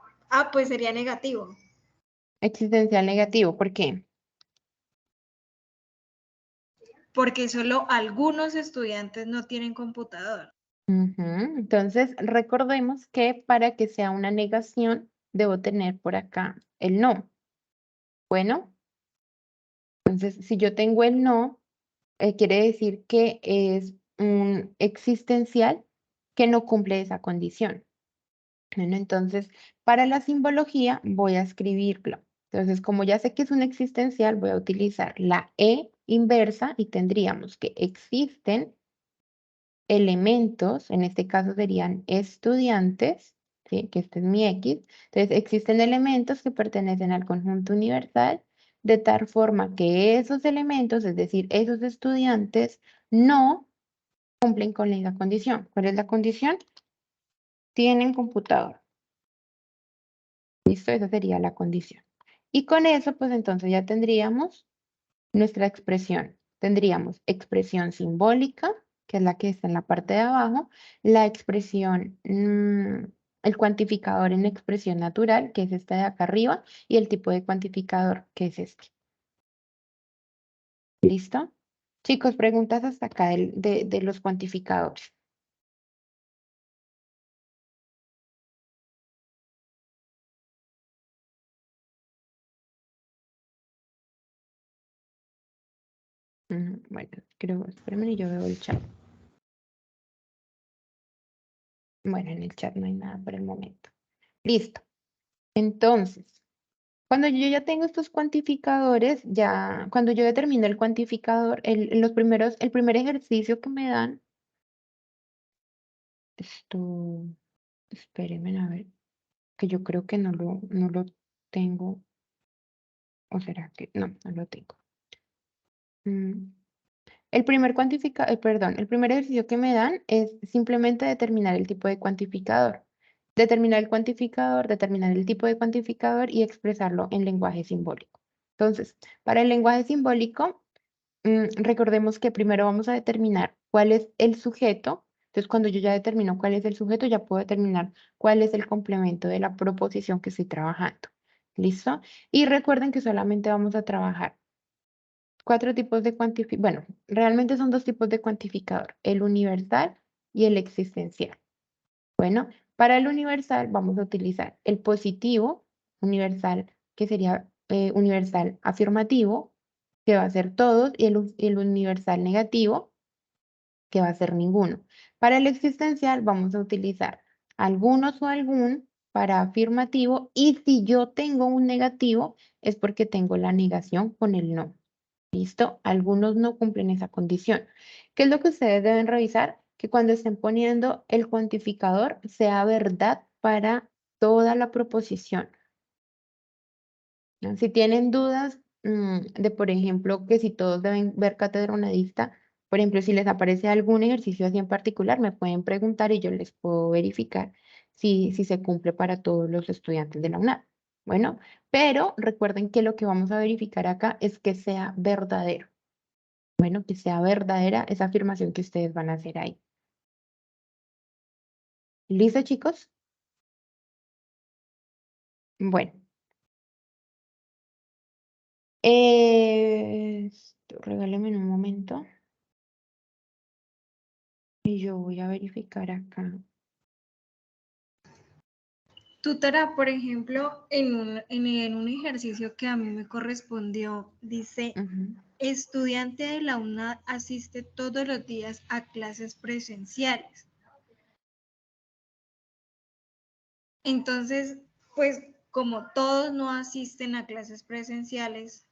pues sería negativo. Existencial negativo. ¿Por qué? Porque solo algunos estudiantes no tienen computador. Ujú. Entonces, recordemos que para que sea una negación, debo tener por acá el no. Bueno, entonces, si yo tengo el no, quiere decir que es un existencial que no cumple esa condición. Bueno, entonces, para la simbología voy a escribirlo. Entonces, como ya sé que es un existencial, voy a utilizar la E inversa y tendríamos que existen elementos, en este caso serían estudiantes, ¿sí? Que este es mi X. Entonces, existen elementos que pertenecen al conjunto universal de tal forma que esos elementos, es decir, esos estudiantes, no cumplen con la condición. ¿Cuál es la condición? Tienen computador. ¿Listo? Esa sería la condición. Y con eso, pues entonces ya tendríamos nuestra expresión. Tendríamos expresión simbólica, que es la que está en la parte de abajo, la expresión, el cuantificador en expresión natural, que es esta de acá arriba, y el tipo de cuantificador, que es este. ¿Listo? Chicos, preguntas hasta acá de los cuantificadores. Bueno, creo, espérenme y yo veo el chat. Bueno, en el chat no hay nada por el momento. Listo. Entonces, cuando yo ya tengo estos cuantificadores, ya, cuando yo determino el cuantificador, el primer ejercicio que me dan, esto, espérenme a ver, que yo creo que no lo tengo, o será que, no lo tengo. El primer ejercicio que me dan es simplemente determinar el tipo de cuantificador. Determinar el cuantificador, determinar el tipo de cuantificador y expresarlo en lenguaje simbólico. Entonces, para el lenguaje simbólico, recordemos que primero vamos a determinar cuál es el sujeto. Entonces, cuando yo ya determino cuál es el sujeto, ya puedo determinar cuál es el complemento de la proposición que estoy trabajando. ¿Listo? Y recuerden que solamente vamos a trabajar cuatro tipos de cuantificador. Bueno, realmente son dos tipos de cuantificador, el universal y el existencial. Bueno, para el universal vamos a utilizar el positivo universal, que sería universal afirmativo, que va a ser todos, y el universal negativo, que va a ser ninguno. Para el existencial vamos a utilizar algunos o algún para afirmativo, y si yo tengo un negativo es porque tengo la negación con el no. ¿Listo? Algunos no cumplen esa condición. ¿Qué es lo que ustedes deben revisar? Que cuando estén poniendo el cuantificador sea verdad para toda la proposición, ¿no? Si tienen dudas de, por ejemplo, que si todos deben ver cátedra unidista, por ejemplo, si les aparece algún ejercicio así en particular, me pueden preguntar y yo les puedo verificar si se cumple para todos los estudiantes de la UNAD. Bueno, pero recuerden que lo que vamos a verificar acá es que sea verdadero. Bueno, que sea verdadera esa afirmación que ustedes van a hacer ahí. ¿Listo, chicos? Bueno. Regáleme un momento. Y yo voy a verificar acá. Tutora, por ejemplo, en un ejercicio que a mí me correspondió, dice, Ujú. estudiante de la UNAD asiste todos los días a clases presenciales. Entonces, pues como todos no asisten a clases presenciales,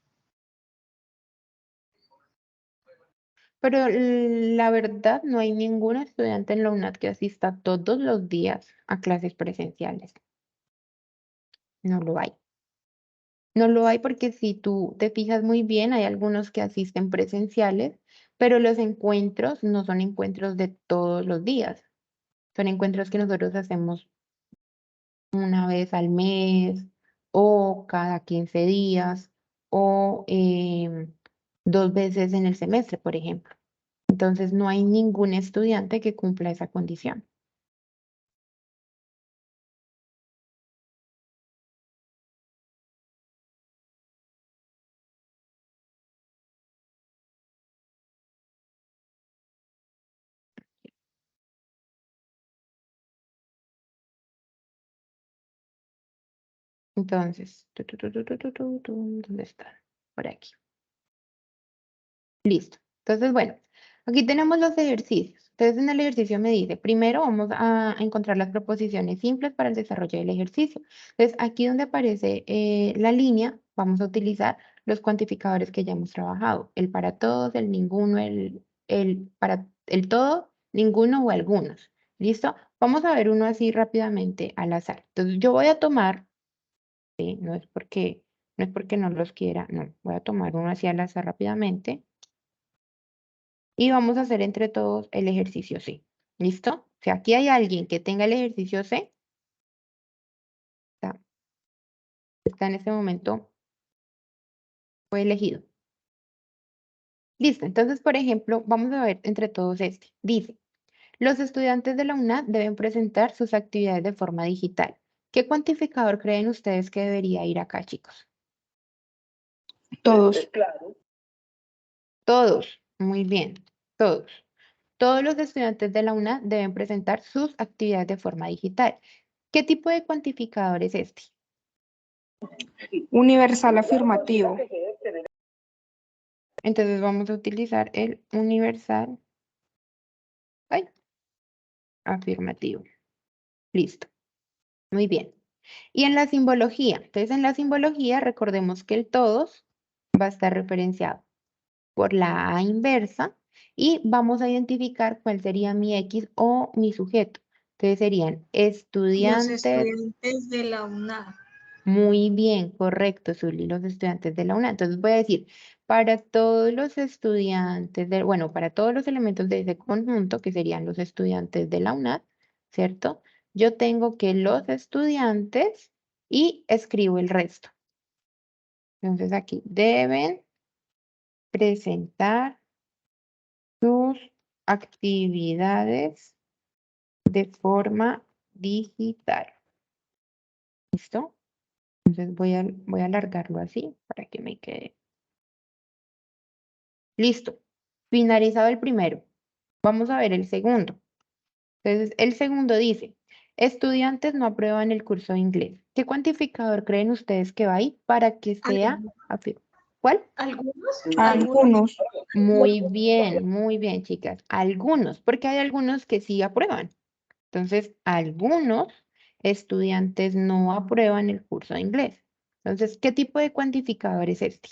Pero la verdad, no hay ningún estudiante en la UNAD que asista todos los días a clases presenciales. No lo hay. No lo hay porque si tú te fijas muy bien, hay algunos que asisten presenciales, pero los encuentros no son encuentros de todos los días. Son encuentros que nosotros hacemos una vez al mes o cada 15 días o 2 veces en el semestre, por ejemplo. Entonces, no hay ningún estudiante que cumpla esa condición. Entonces, ¿dónde está? Por aquí. Listo. Entonces, bueno, aquí tenemos los ejercicios. Entonces, en el ejercicio me dice, primero vamos a encontrar las proposiciones simples para el desarrollo del ejercicio. Entonces, aquí donde aparece la línea, vamos a utilizar los cuantificadores que ya hemos trabajado. El para todos, el ninguno, el para el todo, ninguno o algunos. ¿Listo? Vamos a ver uno así rápidamente al azar. Entonces, yo voy a tomar, ¿sí? No es porque no los quiera, no. Voy a tomar uno así al azar rápidamente. Y vamos a hacer entre todos el ejercicio C. ¿Listo? Si aquí hay alguien que tenga el ejercicio C, está en este momento, fue elegido. Listo, entonces, por ejemplo, vamos a ver entre todos este. Dice, los estudiantes de la UNAD deben presentar sus actividades de forma digital. ¿Qué cuantificador creen ustedes que debería ir acá, chicos? Todos. Todos. Muy bien, todos. Todos los estudiantes de la UNAD deben presentar sus actividades de forma digital. ¿Qué tipo de cuantificador es este? Universal afirmativo. Entonces vamos a utilizar el universal afirmativo. Listo. Muy bien. Y en la simbología. Entonces en la simbología recordemos que el todos va a estar referenciado por la A inversa y vamos a identificar cuál sería mi X o mi sujeto. Entonces serían los estudiantes. estudiantes de la UNAD. Muy bien, correcto, Zuli, los estudiantes de la UNAD. Entonces voy a decir, para todos los estudiantes, bueno, para todos los elementos de ese conjunto, que serían los estudiantes de la UNAD, ¿cierto? Yo tengo que los estudiantes y escribo el resto. Entonces aquí deben presentar sus actividades de forma digital. ¿Listo? Entonces voy a alargarlo así para que me quede. Listo. Finalizado el primero. Vamos a ver el segundo. Entonces, el segundo dice, estudiantes no aprueban el curso de inglés. ¿Qué cuantificador creen ustedes que va ahí para que sea? ¿Cuál? ¿Algunos? Algunos. Muy bien, chicas. Algunos, porque hay algunos que sí aprueban. Entonces, algunos estudiantes no aprueban el curso de inglés. Entonces, ¿qué tipo de cuantificador es este?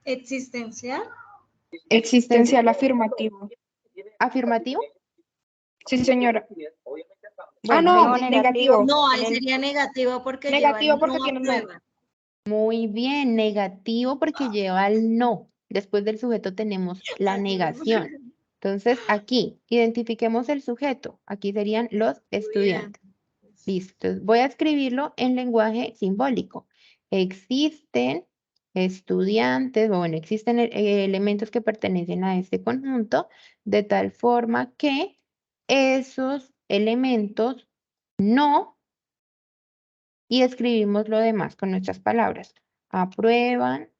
¿Existencial? Existencial afirmativo. ¿Afirmativo? Sí, señora. Bueno, no, Heidi. negativo. No, ahí sería negativo porque Negativo lleva el porque no tiene un no. aprueba. Muy bien, negativo porque lleva el no. Después del sujeto tenemos la negación. Entonces, aquí, identifiquemos el sujeto. Aquí serían los estudiantes. Listo. Entonces, voy a escribirlo en lenguaje simbólico. Existen estudiantes, o bueno, existen elementos que pertenecen a este conjunto, de tal forma que esos elementos no, y escribimos lo demás con nuestras palabras. Aprueban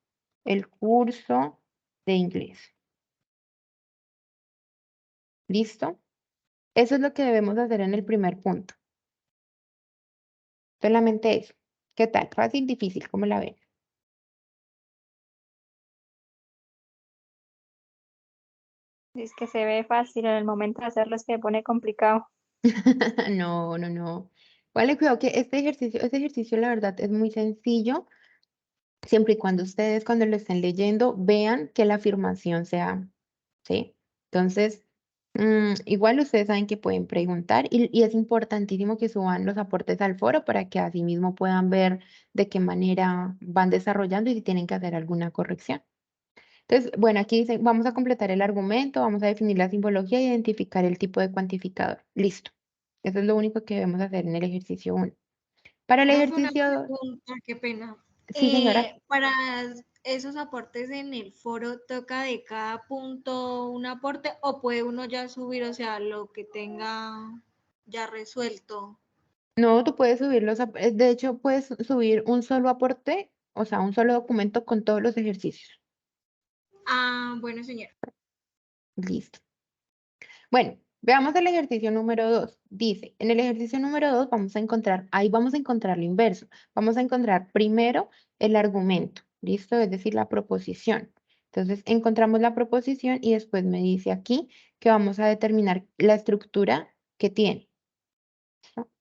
el curso de inglés. ¿Listo? Eso es lo que debemos hacer en el primer punto. Solamente eso. ¿Qué tal? Fácil, difícil, ¿cómo la ven? Es que se ve fácil, en el momento de hacerlo se pone complicado. No, no, no. Vale, cuidado que este ejercicio, la verdad, es muy sencillo, siempre y cuando ustedes, cuando lo estén leyendo, vean que la afirmación sea, ¿sí? Entonces, igual ustedes saben que pueden preguntar y es importantísimo que suban los aportes al foro para que así mismo puedan ver de qué manera van desarrollando y si tienen que hacer alguna corrección. Entonces, bueno, aquí dice, vamos a completar el argumento, vamos a definir la simbología e identificar el tipo de cuantificador. Listo. Eso es lo único que debemos hacer en el ejercicio 1. Para el Profe, una ejercicio 2, pregunta, qué pena. sí, señora. Para esos aportes en el foro, ¿toca de cada punto un aporte o puede uno ya subir, o sea, lo que tenga ya resuelto? No, tú puedes de hecho, puedes subir un solo aporte, o sea, un solo documento con todos los ejercicios. Ah, bueno, señor. Listo. Bueno, veamos el ejercicio número 2. Dice, en el ejercicio número 2 vamos a encontrar, ahí vamos a encontrar lo inverso. Vamos a encontrar primero el argumento, ¿listo? Es decir, la proposición. Entonces, encontramos la proposición y después me dice aquí que vamos a determinar la estructura que tiene. ¿Listo?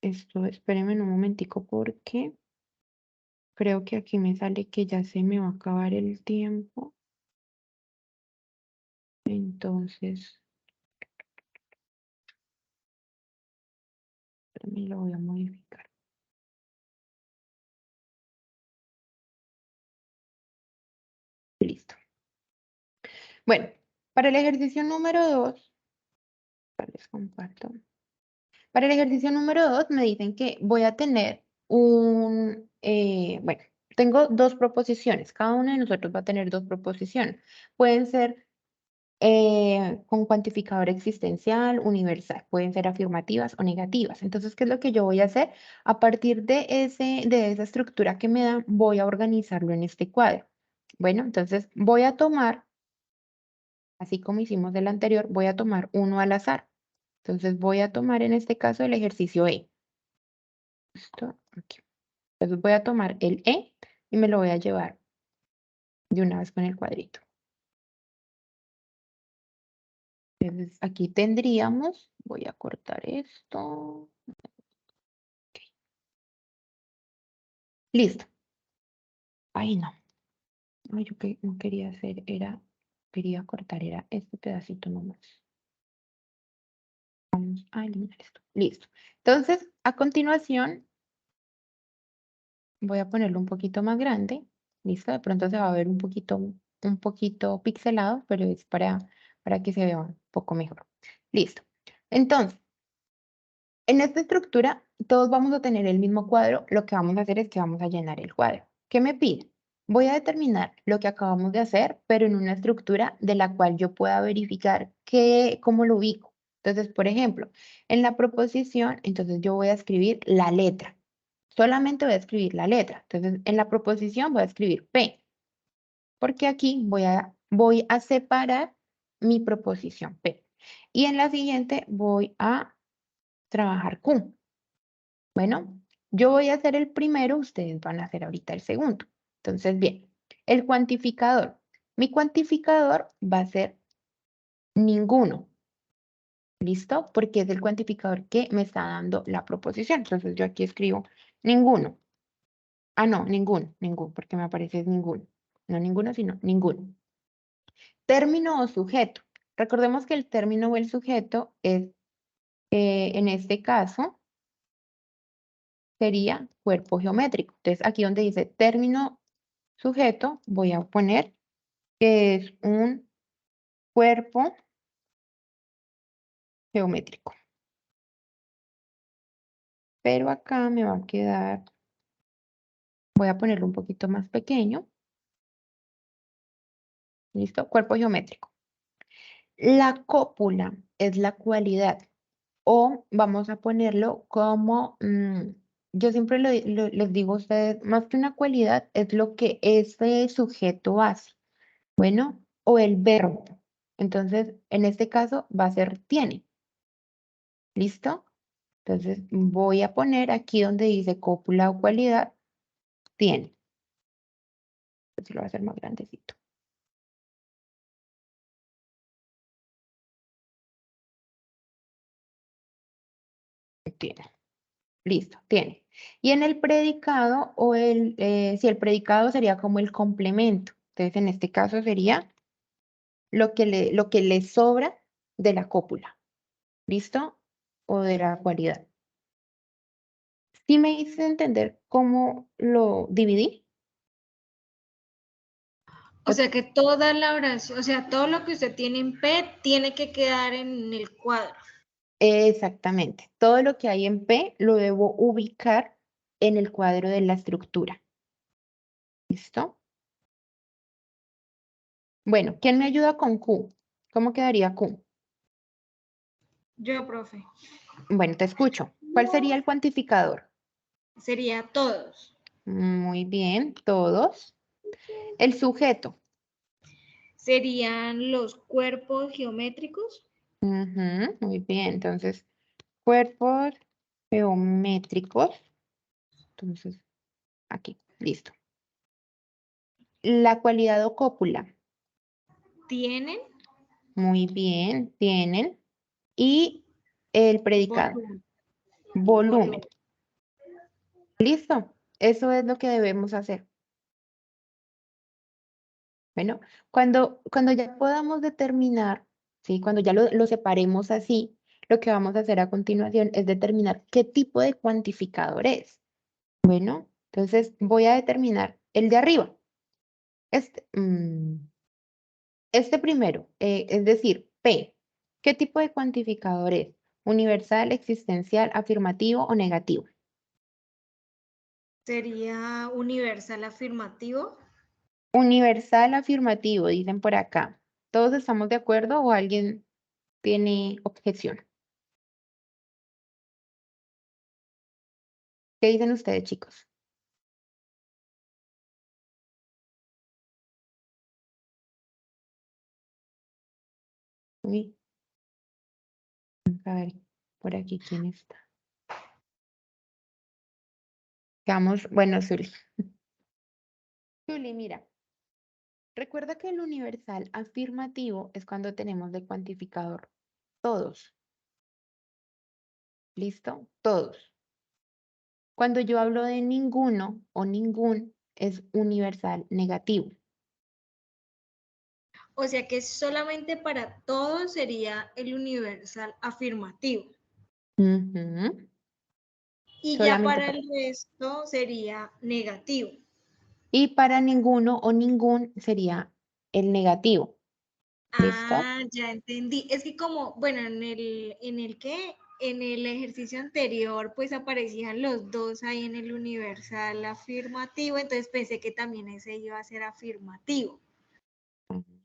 Esto, espérenme un momentico porque creo que aquí me sale que ya se me va a acabar el tiempo. Entonces, me lo voy a modificar. Listo. Bueno, para el ejercicio número 2, les comparto. Para el ejercicio número 2 me dicen que voy a tener bueno, tengo dos proposiciones. Cada uno de nosotros va a tener dos proposiciones. Pueden ser con cuantificador existencial, universal. Pueden ser afirmativas o negativas. Entonces, ¿qué es lo que yo voy a hacer? A partir de esa estructura que me dan, voy a organizarlo en este cuadro. Bueno, entonces voy a tomar, así como hicimos el anterior, voy a tomar uno al azar. Entonces voy a tomar en este caso el ejercicio E. ¿Listo? Aquí. Entonces voy a tomar el E y me lo voy a llevar de una vez con el cuadrito. Entonces aquí tendríamos, voy a cortar esto. Ok. Listo. Ay, no. Ay, yo que no quería hacer, quería cortar, era este pedacito nomás. Vamos a eliminar esto. Listo. Entonces, a continuación, voy a ponerlo un poquito más grande. Listo. De pronto se va a ver un poquito pixelado, pero es para que se vea un poco mejor. Listo. Entonces, en esta estructura, todos vamos a tener el mismo cuadro. Lo que vamos a hacer es que vamos a llenar el cuadro. ¿Qué me pide? Voy a determinar lo que acabamos de hacer, pero en una estructura de la cual yo pueda verificar cómo lo ubico. Entonces, por ejemplo, en la proposición, entonces yo voy a escribir la letra. Solamente voy a escribir la letra. Entonces, en la proposición voy a escribir P, porque aquí voy a separar mi proposición P. Y en la siguiente voy a trabajar Q. Bueno, yo voy a hacer el primero, ustedes van a hacer ahorita el segundo. Entonces, bien, el cuantificador. Mi cuantificador va a ser ninguno. ¿Listo? Porque es el cuantificador que me está dando la proposición. Entonces, yo aquí escribo ninguno. Ah, no, ninguno, porque me aparece ninguno. No ninguno, sino ninguno. Término o sujeto. Recordemos que el término o el sujeto es, en este caso, sería cuerpo geométrico. Entonces, aquí donde dice término sujeto, voy a poner que es un cuerpo geométrico. pero acá me va a quedar, voy a ponerlo un poquito más pequeño. ¿Listo? Cuerpo geométrico. La cópula es la cualidad, o vamos a ponerlo como, yo siempre les digo a ustedes, más que una cualidad, es lo que ese sujeto hace. Bueno, o el verbo. Entonces, en este caso va a ser tiene. ¿Listo? Entonces, voy a poner aquí donde dice cópula o cualidad, tiene. Entonces, lo voy a hacer más grandecito. Tiene. Listo, tiene. Y en el predicado, o si el predicado sería como el complemento. Entonces, en este caso sería lo que le sobra de la cópula. ¿Listo? O de la cualidad. ¿Sí me hice entender cómo lo dividí? O sea que toda la oración, o sea, todo lo que usted tiene en P tiene que quedar en el cuadro. Exactamente. Todo lo que hay en P lo debo ubicar en el cuadro de la estructura. ¿Listo? Bueno, ¿quién me ayuda con Q? ¿Cómo quedaría Q? Yo, profe, Bueno, te escucho. ¿Cuál sería el cuantificador? sería todos. Muy bien, todos. El sujeto. Serían los cuerpos geométricos. Ujú, muy bien, entonces, cuerpos geométricos. Entonces, aquí, listo. La cualidad o cópula. Tienen Muy bien, tienen. Y el predicado. volumen. Volumen. ¿Listo? Eso es lo que debemos hacer. Bueno, cuando ya podamos determinar, ¿sí? Cuando ya lo separemos así, lo que vamos a hacer a continuación es determinar qué tipo de cuantificador es. Bueno, entonces voy a determinar el de arriba. Este primero, es decir, P. ¿Qué tipo de cuantificador es? ¿Universal, existencial, afirmativo o negativo? Sería universal afirmativo. Universal, afirmativo, dicen por acá. ¿Todos estamos de acuerdo o alguien tiene objeción? ¿Qué dicen ustedes, chicos? Uy, vamos a ver por aquí quién está. Vamos, bueno, Zuli. Zuli, mira. Recuerda que el universal afirmativo es cuando tenemos de cuantificador todos. ¿Listo? Todos. Cuando yo hablo de ninguno o ningún, es universal negativo. O sea que solamente para todos sería el universal afirmativo. Ujú. Y ya Solamente para para. el resto sería negativo. Y para ninguno o ningún sería el negativo. ¿Listo? Ah, ya entendí. Es que como, bueno, en el ejercicio anterior, pues aparecían los dos ahí en el universal afirmativo, entonces pensé que también ese iba a ser afirmativo.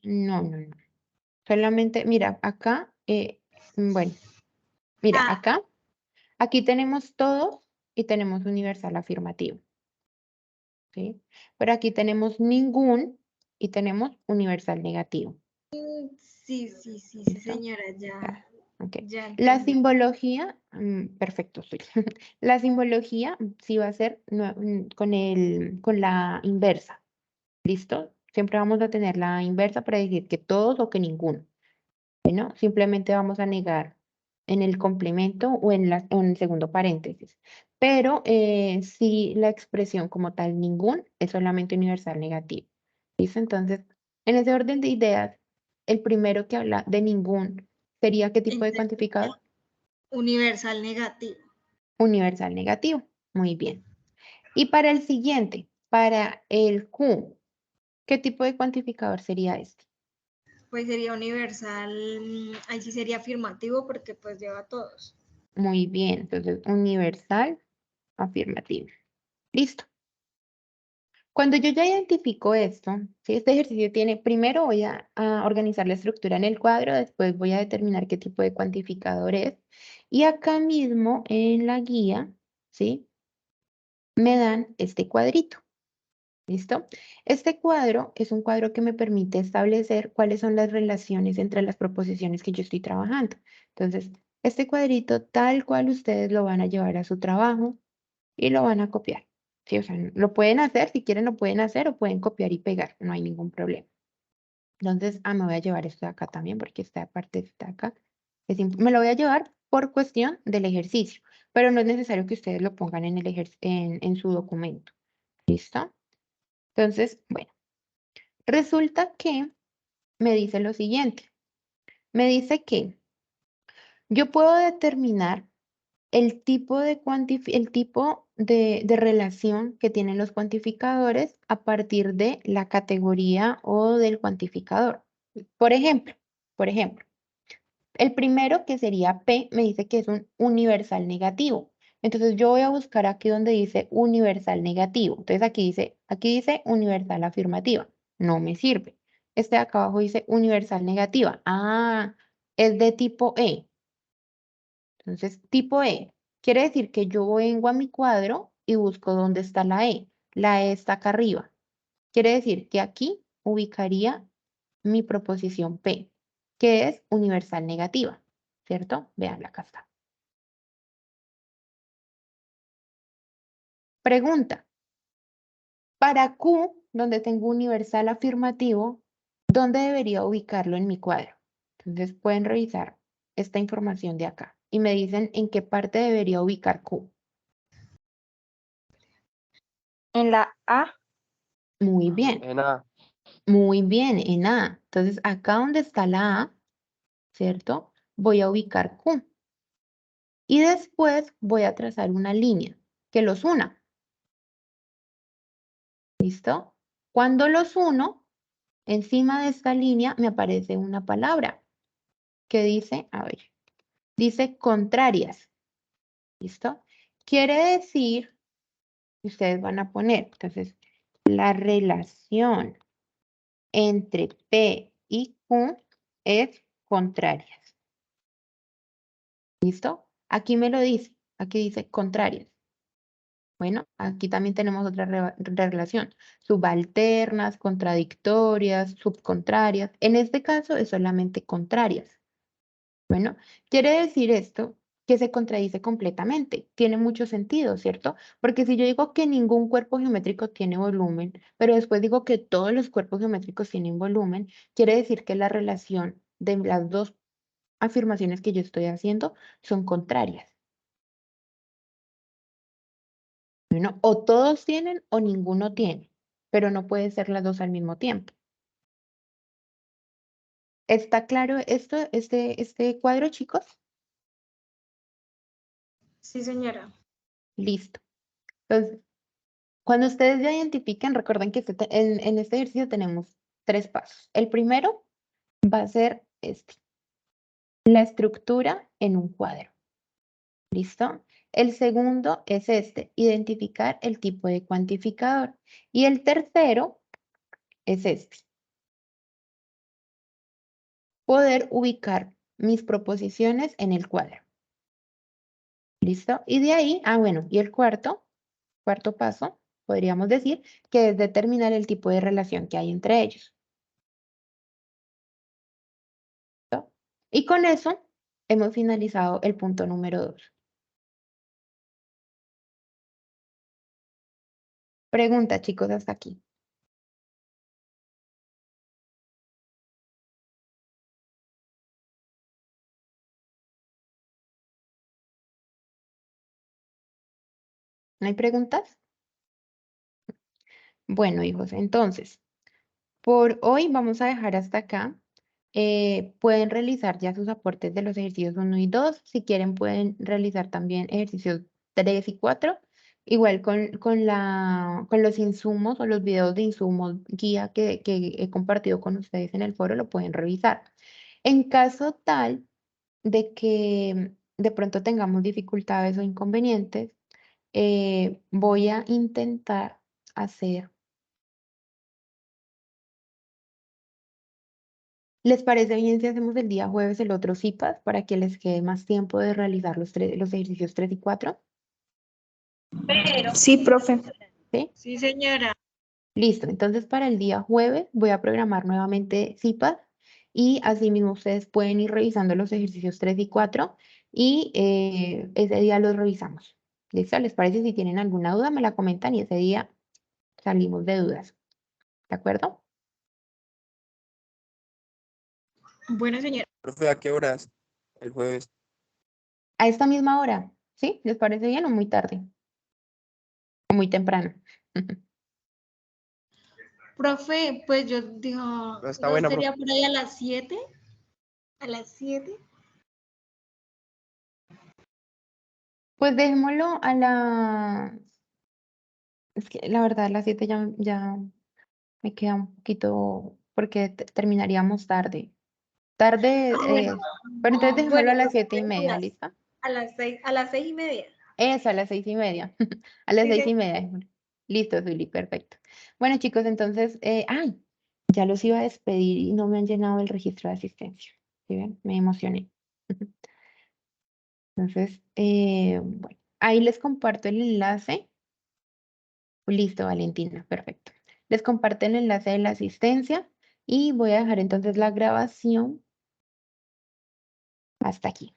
No, no, no. Solamente, mira, acá, bueno, mira, Ah, acá, aquí tenemos todos y tenemos universal afirmativo. ¿Sí? Pero aquí tenemos ningún y tenemos universal negativo. sí, sí, sí, sí, ¿Listo? señora, ya, Ok. ya La entendí. simbología, perfecto, sí. La simbología sí va a ser con la inversa. ¿Listo? Siempre vamos a tener la inversa para decir que todos o que ninguno. Bueno, simplemente vamos a negar en el complemento o en el segundo paréntesis. Pero si la expresión como tal ningún es solamente universal negativo. ¿Listo? Entonces, en ese orden de ideas, el primero que habla de ningún sería ¿qué tipo de Entonces, cuantificador? universal negativo. Universal negativo. Muy bien. Y para el siguiente, para el Q, ¿qué tipo de cuantificador sería este? Pues sería universal, ahí sí sería afirmativo porque pues lleva a todos. Muy bien. Entonces, universal afirmativo. Listo. Cuando yo ya identifico esto, ¿sí? Este ejercicio tiene, primero voy a organizar la estructura en el cuadro, después voy a determinar qué tipo de cuantificador es, y acá mismo en la guía, ¿sí? Me dan este cuadrito. ¿Listo? Este cuadro es un cuadro que me permite establecer cuáles son las relaciones entre las proposiciones que yo estoy trabajando. Entonces, este cuadrito tal cual ustedes lo van a llevar a su trabajo y lo van a copiar. Sí, o sea, lo pueden hacer, si quieren lo pueden hacer o pueden copiar y pegar, no hay ningún problema. Entonces, me voy a llevar esto de acá también porque esta parte está acá. Me lo voy a llevar por cuestión del ejercicio, pero no es necesario que ustedes lo pongan en, en su documento. ¿Listo? Entonces, bueno, resulta que me dice lo siguiente. Me dice que yo puedo determinar el tipo de relación que tienen los cuantificadores a partir de la categoría o del cuantificador. Por ejemplo, por ejemplo, el primero que sería P me dice que es un universal negativo. Entonces yo voy a buscar aquí donde dice universal negativo. Entonces aquí dice universal afirmativa. No me sirve. Este de acá abajo dice universal negativa. Ah, es de tipo E. Entonces, tipo E quiere decir que yo vengo a mi cuadro y busco dónde está la E. La E está acá arriba. Quiere decir que aquí ubicaría mi proposición P, que es universal negativa, ¿cierto? Vean, acá está. Pregunta. Para Q, donde tengo universal afirmativo, ¿dónde debería ubicarlo en mi cuadro? Entonces pueden revisar esta información de acá y me dicen en qué parte debería ubicar Q. En la A, Muy bien. En A. Muy bien, en A. Entonces, acá donde está la A, ¿cierto? Voy a ubicar Q. Y después voy a trazar una línea que los una. ¿Listo? Cuando los uno, encima de esta línea me aparece una palabra que dice, a ver, dice contrarias. ¿Listo? Quiere decir, ustedes van a poner, entonces, la relación entre P y Q es contraria. ¿Listo? Aquí me lo dice, aquí dice contrarias. Bueno, aquí también tenemos otra relación, subalternas, contradictorias, subcontrarias. En este caso es solamente contrarias. Bueno, quiere decir esto que se contradice completamente. Tiene mucho sentido, ¿cierto? Porque si yo digo que ningún cuerpo geométrico tiene volumen, pero después digo que todos los cuerpos geométricos tienen volumen, quiere decir que la relación de las dos afirmaciones que yo estoy haciendo son contrarias. Bueno, o todos tienen o ninguno tiene, pero no puede ser las dos al mismo tiempo. ¿Está claro este cuadro, chicos? Sí, señora. Listo. Entonces, cuando ustedes ya identifiquen, recuerden que en este ejercicio tenemos 3 pasos. El primero va a ser la estructura en un cuadro. ¿Listo? El segundo es identificar el tipo de cuantificador. Y el tercero es poder ubicar mis proposiciones en el cuadro. ¿Listo? Y de ahí, bueno, y el cuarto paso, podríamos decir que es determinar el tipo de relación que hay entre ellos. ¿Listo? Y con eso hemos finalizado el punto número 2. Pregunta, chicos, hasta aquí. ¿No hay preguntas? Bueno, hijos, entonces, por hoy vamos a dejar hasta acá. Pueden realizar ya sus aportes de los ejercicios 1 y 2. Si quieren, pueden realizar también ejercicios 3 y 4. Igual con los insumos o los videos de insumos guía que he compartido con ustedes en el foro, lo pueden revisar. En caso tal de que de pronto tengamos dificultades o inconvenientes, voy a intentar hacer. ¿Les parece bien si hacemos el día jueves el otro CIPAS para que les quede más tiempo de realizar los ejercicios 3 y 4? Sí, profe. ¿Sí? Sí, señora. Listo. Entonces para el día jueves voy a programar nuevamente CIPAS y asimismo ustedes pueden ir revisando los ejercicios 3 y 4 y ese día los revisamos. ¿Listo? ¿Les parece? Si tienen alguna duda me la comentan y ese día salimos de dudas. ¿De acuerdo? Bueno, señora. Profe, ¿a qué horas? El jueves. A esta misma hora, ¿sí? ¿Les parece bien o muy tarde? O muy temprano. Profe, pues yo digo, No, está ¿no buena, sería profe. por ahí a las 7? ¿A las 7? Pues dejémoslo a la... Es que la verdad a las 7 ya me queda un poquito porque terminaríamos tarde. Tarde, Bueno, pero entonces dejémoslo bueno, a las profe, 7:30, ¿listo? a las 6:30. Eso, a las 6:30. A las Sí, 6:30. Listo, Zuli, perfecto. Bueno, chicos, entonces, ay, ya los iba a despedir y no me han llenado el registro de asistencia. ¿Sí ven? Me emocioné. Entonces, bueno, ahí les comparto el enlace. Listo, Valentina, perfecto. Les comparto el enlace de la asistencia y voy a dejar entonces la grabación hasta aquí.